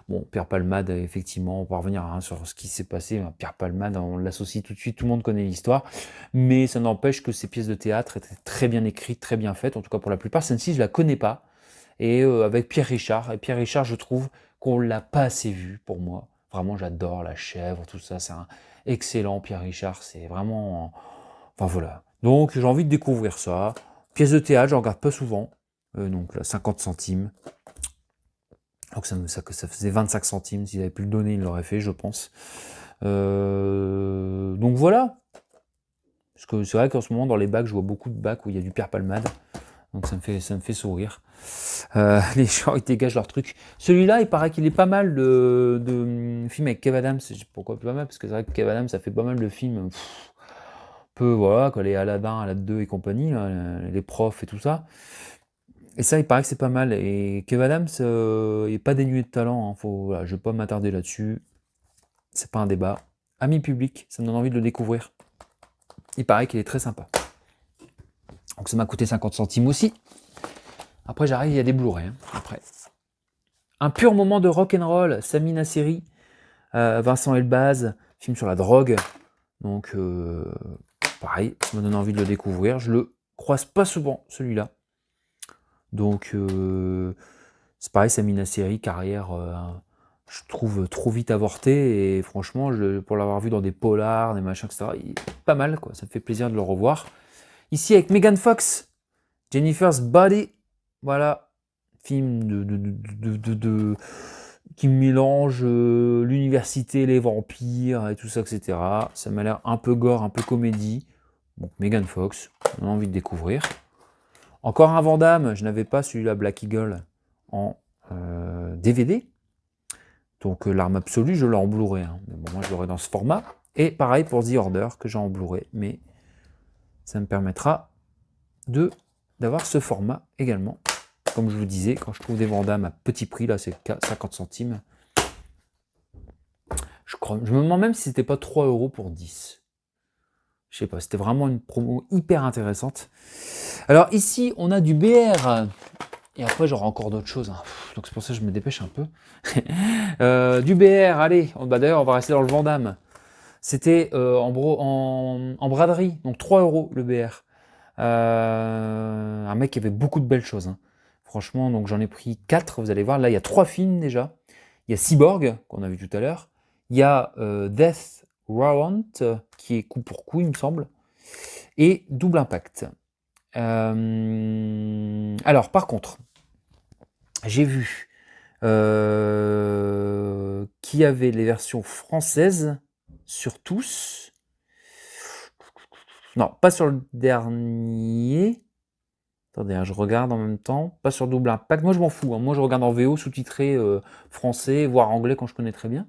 Bon, Pierre Palmade, effectivement, on va revenir sur ce qui s'est passé. Pierre Palmade, on l'associe tout de suite, tout le monde connaît l'histoire, mais ça n'empêche que ces pièces de théâtre étaient très bien écrites, très bien faites, en tout cas pour la plupart. Celle-ci, je la connais pas, et avec Pierre Richard, et Pierre Richard, je trouve qu'on l'a pas assez vu pour moi. Vraiment, j'adore La Chèvre, tout ça, c'est un excellent Pierre Richard, c'est vraiment... Enfin voilà. Donc j'ai envie de découvrir ça. Pièce de théâtre, j'en regarde pas souvent. Donc là, 50 centimes. Donc ça faisait 25 centimes. S'ils avaient pu le donner, ils l'auraient fait, je pense. Donc voilà. Parce que c'est vrai qu'en ce moment, dans les bacs, je vois beaucoup de bacs où il y a du Pierre Palmade. Donc ça me fait sourire. Les gens, ils dégagent leur truc. Celui-là, il paraît qu'il est pas mal de films avec Kev Adams. Pourquoi pas mal? Parce que c'est vrai que Kev Adams, ça fait pas mal de films. Peu, voilà, quoi, les Aladdin, Aladdin 2 et compagnie, là, les profs et tout ça. Et ça, il paraît que c'est pas mal. Et Kev Adams, il n'est pas dénué de talent, hein. Voilà, je ne vais pas m'attarder là-dessus. C'est pas un débat. Ami public, ça me donne envie de le découvrir. Il paraît qu'il est très sympa. Donc ça m'a coûté 50 centimes aussi. Après, j'arrive, il y a des Blu-ray. Hein, après. Un pur moment de rock'n'roll, Sami Nasseri, Vincent Elbaz, film sur la drogue. Donc, pareil, ça me donne envie de le découvrir. Je le croise pas souvent, celui-là. Donc, c'est pareil, Sami Nasseri, carrière, je trouve trop vite avortée. Et franchement, pour l'avoir vu dans des polars, des machins, etc., il est pas mal, quoi. Ça me fait plaisir de le revoir. Ici, avec Megan Fox, Jennifer's Body. Voilà, film qui mélange l'université, les vampires et tout ça, etc. Ça m'a l'air un peu gore, un peu comédie. Donc Megan Fox, on a envie de découvrir. Encore un Van Damme, je n'avais pas celui-là, Black Eagle, en DVD. Donc l'arme absolue, je l'ai en Blu-ray. Hein. Mais bon, moi, je l'aurai dans ce format. Et pareil pour The Order, que j'ai en Blu-ray. Mais ça me permettra d'avoir ce format également. Comme je vous disais, quand je trouve des Van Damme à petit prix, là c'est 50 centimes. Je me demande même si c'était pas 3 € pour 10. Je sais pas, c'était vraiment une promo hyper intéressante. Alors ici, on a du BR. Et après, j'aurai encore d'autres choses. Hein. Donc c'est pour ça que je me dépêche un peu. Du BR, allez. D'ailleurs, on va rester dans le Van Damme. C'était en braderie, donc 3 € le BR. Un mec qui avait beaucoup de belles choses. Hein. Franchement, donc j'en ai pris 4, vous allez voir. Là, il y a 3 films déjà. Il y a Cyborg, qu'on a vu tout à l'heure. Il y a Death Warrant, qui est coup pour coup, il me semble. Et Double Impact. Alors, par contre, j'ai vu qu'il y avait les versions françaises sur tous. Non, pas sur le dernier. Attendez, hein, je regarde en même temps. Pas sur Double Impact. Moi, je m'en fous. Hein. Moi, je regarde en VO, sous-titré français, voire anglais quand je connais très bien.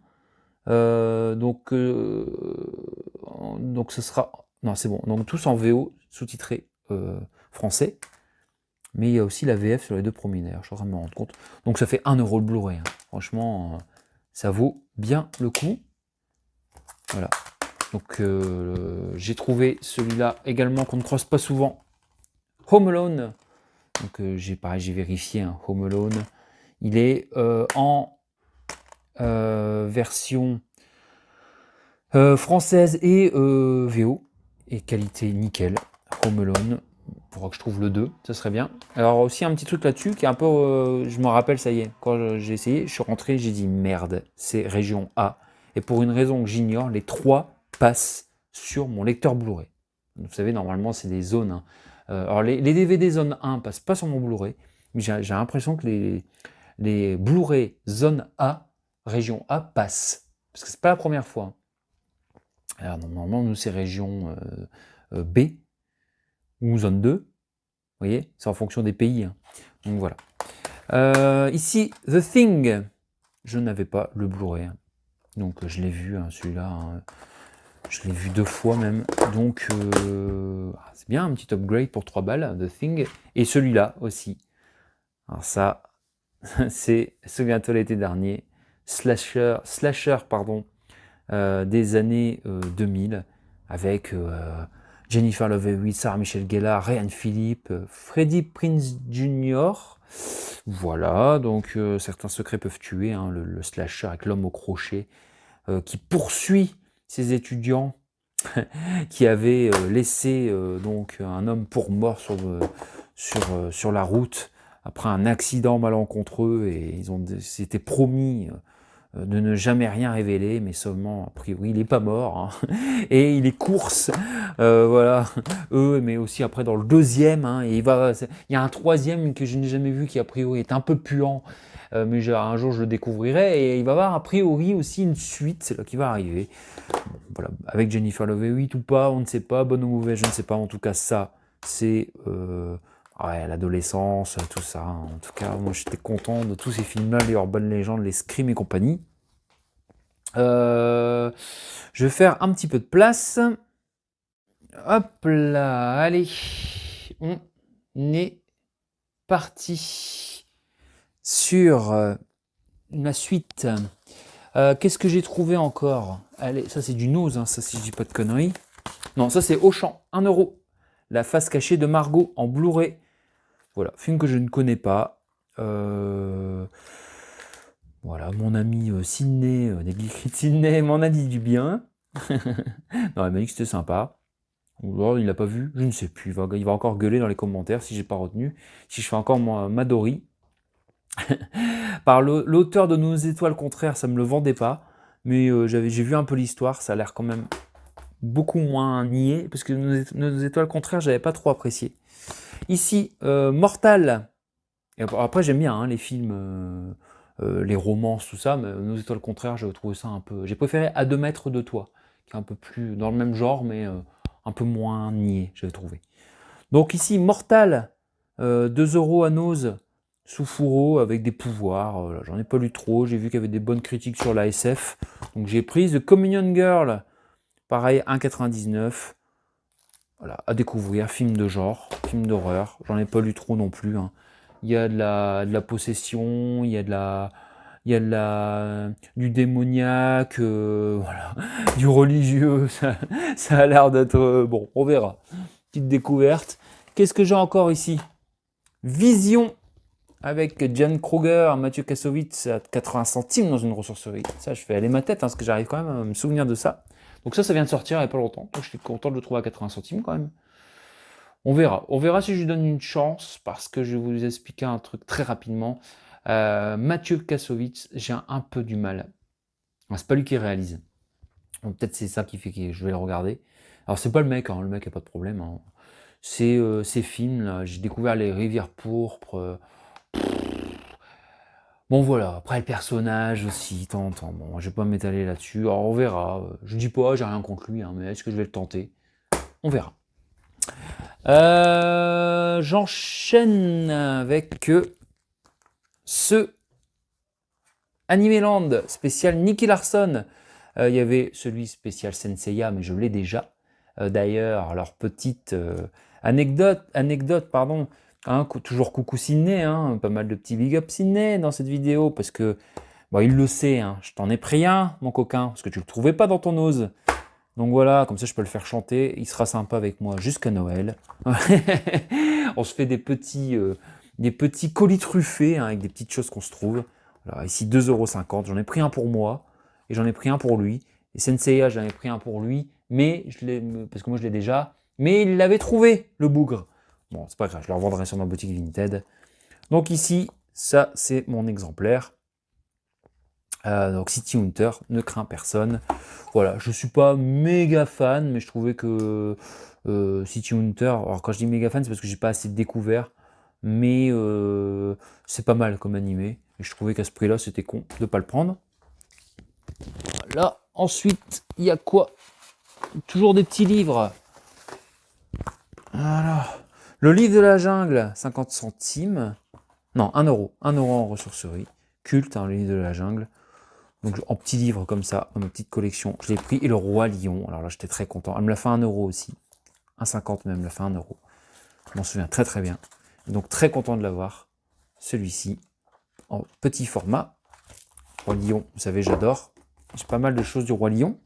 Donc ce sera... Non, c'est bon. Donc, tous en VO, sous-titré français. Mais il y a aussi la VF sur les 2 premiers, d'ailleurs. Je suis en train de me rendre compte. Donc, ça fait 1 € le Blu-ray. Hein. Franchement, ça vaut bien le coup. Voilà. Donc, j'ai trouvé celui-là également qu'on ne croise pas souvent. Home Alone. Donc j'ai vérifié, hein, Home Alone. Il est en version française et VO. Et qualité nickel. Home Alone. Il faudra que je trouve le 2, ça serait bien. Alors aussi un petit truc là-dessus qui est un peu... je me rappelle, ça y est, quand j'ai essayé, je suis rentré, j'ai dit merde, c'est région A. Et pour une raison que j'ignore, les 3 passent sur mon lecteur Blu-ray. Vous savez, normalement, c'est des zones. Hein. Alors les DVD zone 1 passent pas sur mon Blu-ray, mais j'ai l'impression que les Blu-ray zone A, région A, passent. Parce que c'est pas la première fois. Hein. Alors normalement, nous, c'est région B ou zone 2. Vous voyez, c'est en fonction des pays. Hein. Donc voilà. Ici, The Thing. Je n'avais pas le Blu-ray. Hein. Donc je l'ai vu, hein, celui-là. Hein. Je l'ai vu 2 fois même. Donc c'est bien, un petit upgrade pour 3 balles, The Thing. Et celui-là aussi. Alors ça, c'est, souviens-toi l'été dernier, slasher pardon, des années 2000, avec Jennifer Love Hewitt, Sarah Michelle Gellar, Ryan Phillippe, Freddie Prinze Jr. Voilà, donc certains secrets peuvent tuer, hein, le slasher avec l'homme au crochet qui poursuit ses étudiants qui avaient laissé donc un homme pour mort sur la route après un accident malencontreux, et ils s'étaient promis de ne jamais rien révéler, mais seulement, a priori, il n'est pas mort, hein, et il est course, voilà, eux, mais aussi après dans le 2e, hein, et il y a un 3e que je n'ai jamais vu, qui a priori est un peu puant, mais un jour je le découvrirai, et il va y avoir a priori aussi une suite, c'est là qui va arriver, bon, voilà, avec Jennifer Love Hewitt ou pas, on ne sait pas, bonne ou mauvaise, je ne sais pas, en tout cas ça, c'est... ouais, l'adolescence, tout ça. En tout cas, moi j'étais content de tous ces films-là, les Urban Legend, les Scream et compagnie. Je vais faire un petit peu de place. Hop là, allez. On est parti sur la suite. Qu'est-ce que j'ai trouvé encore? Allez, ça c'est du Nose, hein, ça si je dis pas de conneries. Non, ça c'est Auchan, 1 €. La face cachée de Margot en Blu-ray. Voilà, film que je ne connais pas. Voilà, mon ami Sydney, des Geekeries de Sydney, m'en a dit du bien. Non, il m'a dit que c'était sympa. Ou alors il l'a pas vu, je ne sais plus. Il va encore gueuler dans les commentaires si j'ai pas retenu. Si je fais encore ma Dory. Par l'auteur de Nos étoiles contraires, ça me le vendait pas. Mais j'ai vu un peu l'histoire, ça a l'air quand même beaucoup moins niais. Parce que Nos étoiles contraires, j'avais pas trop apprécié. Ici, Mortal. Et après, j'aime bien hein, les films, les romances, tout ça, mais Nos étoiles contraires, j'ai trouvé ça un peu... J'ai préféré À 2 mètres de toi, qui est un peu plus dans le même genre, mais un peu moins niais, j'avais trouvé. Donc ici, Mortal, 2 € à Nose, sous fourreau, avec des pouvoirs. J'en ai pas lu trop, j'ai vu qu'il y avait des bonnes critiques sur la SF. Donc j'ai pris The Communion Girl, pareil, 1,99 €. Voilà, à découvrir, film de genre, film d'horreur. J'en ai pas lu trop non plus. Hein. Il y a de la possession, il y a du démoniaque, voilà, du religieux. Ça a l'air d'être bon. On verra. Petite découverte. Qu'est-ce que j'ai encore ici? Vision avec Jan Kruger, Mathieu Kassovitz à 80 centimes dans une ressourcerie. Ça, je fais aller ma tête, hein, parce que j'arrive quand même à me souvenir de ça. Donc ça vient de sortir il n'y a pas longtemps. Donc je suis content de le trouver à 80 centimes quand même. On verra. On verra si je lui donne une chance, parce que je vais vous expliquer un truc très rapidement. Mathieu Kassovitz, j'ai un peu du mal. C'est pas lui qui réalise. Donc peut-être c'est ça qui fait que je vais le regarder. Alors c'est pas le mec, hein, le mec a pas de problème. Hein. C'est ces films là. J'ai découvert Les Rivières pourpres. Bon voilà, après le personnage aussi, tant. Bon, je vais pas m'étaler là-dessus. Alors on verra. Je dis pas, j'ai rien contre lui, hein, mais est-ce que je vais le tenter? On verra. J'enchaîne avec ce Animeland spécial Nicky Larson. Il y avait celui spécial Senseiya, mais je l'ai déjà. D'ailleurs, leur petite anecdote, pardon. Hein, toujours coucou Sydney, hein, pas mal de petits big up Sydney dans cette vidéo, parce que bon, il le sait, hein, je t'en ai pris un, mon coquin, parce que tu le trouvais pas dans ton ose. Donc voilà, comme ça je peux le faire chanter, il sera sympa avec moi jusqu'à Noël. On se fait des petits colis truffés, hein, avec des petites choses qu'on se trouve. Alors ici 2,50 €, j'en ai pris un pour moi, et j'en ai pris un pour lui. Et Senseiya, j'en ai pris un pour lui, mais parce que moi je l'ai déjà, mais il l'avait trouvé, le bougre. Bon, c'est pas grave, je le revendrai sur ma boutique Vinted. Donc ici, ça, c'est mon exemplaire. Donc City Hunter, ne craint personne. Voilà, je suis pas méga fan, mais je trouvais que City Hunter, alors quand je dis méga fan, c'est parce que j'ai pas assez découvert, mais c'est pas mal comme animé. Et je trouvais qu'à ce prix-là, c'était con de pas le prendre. Voilà. Ensuite, il y a quoi? Toujours des petits livres. Alors, le livre de la jungle, 50 centimes. Non, 1 euro. 1 euro en ressourcerie. Culte, hein, le livre de la jungle. Donc en petit livre comme ça, dans ma petite collection, je l'ai pris. Et le roi lion, alors là j'étais très content. Elle me l'a fait 1 euro aussi. 1,50 même, elle me l'a fait 1 euro. Je m'en souviens très très bien. Et donc très content de l'avoir. Celui-ci, en petit format. Roi lion, vous savez, j'adore. J'ai pas mal de choses du roi lion.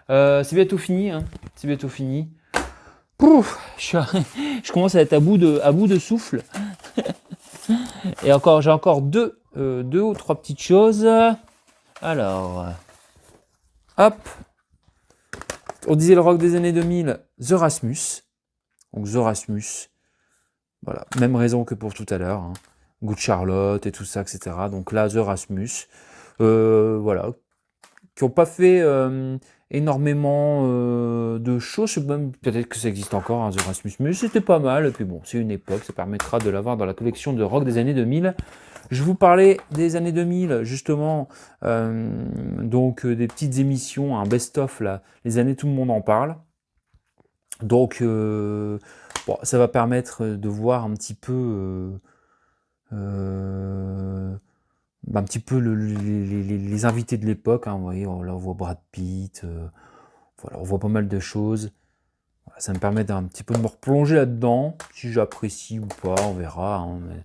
C'est bientôt fini, hein. C'est bientôt fini. Pouf, je commence à être à bout de souffle. Et encore, j'ai encore deux ou trois petites choses. Alors, hop. On disait le rock des années 2000, The Rasmus. Donc The Rasmus, voilà, même raison que pour tout à l'heure. Hein. Good Charlotte et tout ça, etc. Donc là, The Rasmus, voilà, qui n'ont pas fait énormément de choses. Peut-être que ça existe encore, hein, The Rasmus, mais c'était pas mal. Et puis bon, c'est une époque, ça permettra de l'avoir dans la collection de rock des années 2000. Je vous parlais des années 2000, justement, donc des petites émissions, un best-of, là, les années tout le monde en parle. Donc, bon, ça va permettre de voir un petit peu, les invités de l'époque. Hein, vous voyez, là, on voit Brad Pitt, voilà, on voit pas mal de choses. Voilà, ça me permet d'un petit peu de me replonger là-dedans, si j'apprécie ou pas, on verra. Hein, mais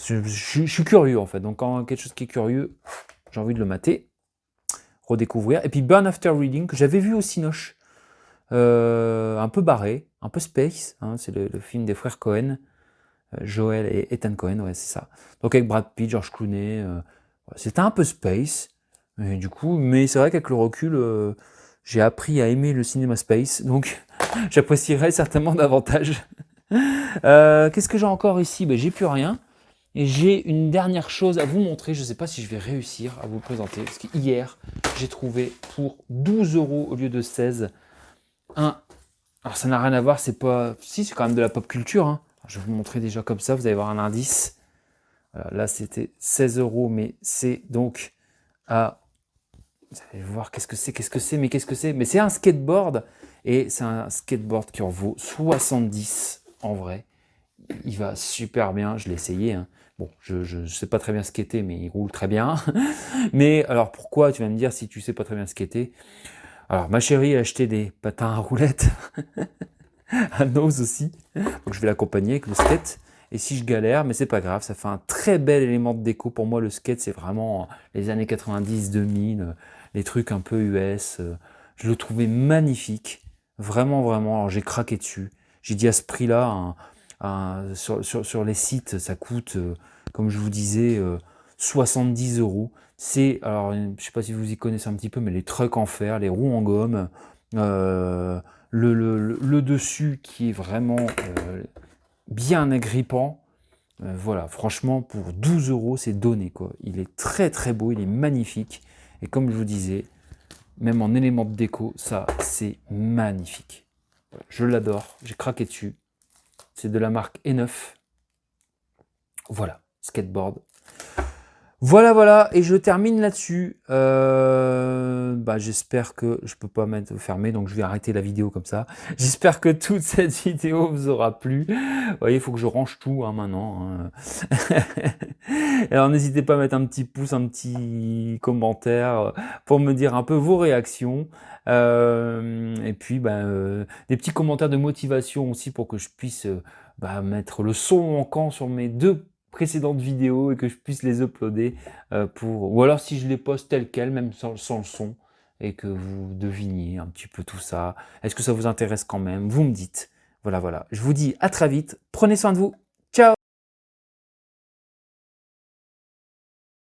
je suis curieux en fait, donc quand quelque chose qui est curieux, j'ai envie de le mater, redécouvrir. Et puis Burn After Reading, que j'avais vu au Cinoche, un peu barré, un peu space, hein, c'est le film des frères Cohen, Joel et Ethan Cohen, ouais c'est ça. Donc avec Brad Pitt, George Clooney, c'était un peu space, mais du coup, mais c'est vrai qu'avec le recul, j'ai appris à aimer le cinéma space, donc j'apprécierais certainement davantage. Qu'est-ce que j'ai encore ici? Ben, j'ai plus rien. Et j'ai une dernière chose à vous montrer. Je ne sais pas si je vais réussir à vous le présenter. Parce qu'hier, j'ai trouvé pour 12 euros au lieu de 16 un. Alors ça n'a rien à voir, c'est pas. Si, c'est quand même de la pop culture. Hein. Je vais vous montrer déjà comme ça, vous allez voir un indice. Voilà, là, c'était 16 euros, mais c'est donc à. Vous allez voir qu'est-ce que c'est, mais c'est un skateboard. Et c'est un skateboard qui en vaut 70 en vrai. Il va super bien, je l'ai essayé. Hein. Bon, je ne sais pas très bien skater, mais il roule très bien. Mais alors pourquoi, tu vas me dire, si tu sais pas très bien skater? Alors ma chérie a acheté des patins à roulettes, à nose aussi, donc je vais l'accompagner avec le skate. Et si je galère, mais c'est pas grave, ça fait un très bel élément de déco. Pour moi, le skate, c'est vraiment les années 90, 2000, les trucs un peu US. Je le trouvais magnifique, vraiment, vraiment. Alors j'ai craqué dessus. J'ai dit à ce prix-là, sur les sites, ça coûte, comme je vous disais, 70 euros. C'est, alors, je ne sais pas si vous y connaissez un petit peu, mais les trucks en fer, les roues en gomme, le dessus qui est vraiment bien agrippant. Voilà, franchement, pour 12 euros, c'est donné, quoi. Il est très très beau, il est magnifique. Et comme je vous disais, même en élément de déco, ça, c'est magnifique. Voilà, je l'adore, j'ai craqué dessus. C'est de la marque E9. Voilà, skateboard. Voilà, et je termine là-dessus. J'espère que je peux pas mettre fermé, donc je vais arrêter la vidéo comme ça. J'espère que toute cette vidéo vous aura plu. Vous voyez, il faut que je range tout hein, maintenant. Hein. Alors n'hésitez pas à mettre un petit pouce, un petit commentaire pour me dire un peu vos réactions. Et puis des petits commentaires de motivation aussi pour que je puisse mettre le son manquant sur mes deux précédentes vidéos et que je puisse les uploader ou alors si je les poste telles quelles, même sans le son, et que vous deviniez un petit peu tout ça. Est-ce que ça vous intéresse quand même? Vous me dites. Voilà. Je vous dis à très vite. Prenez soin de vous.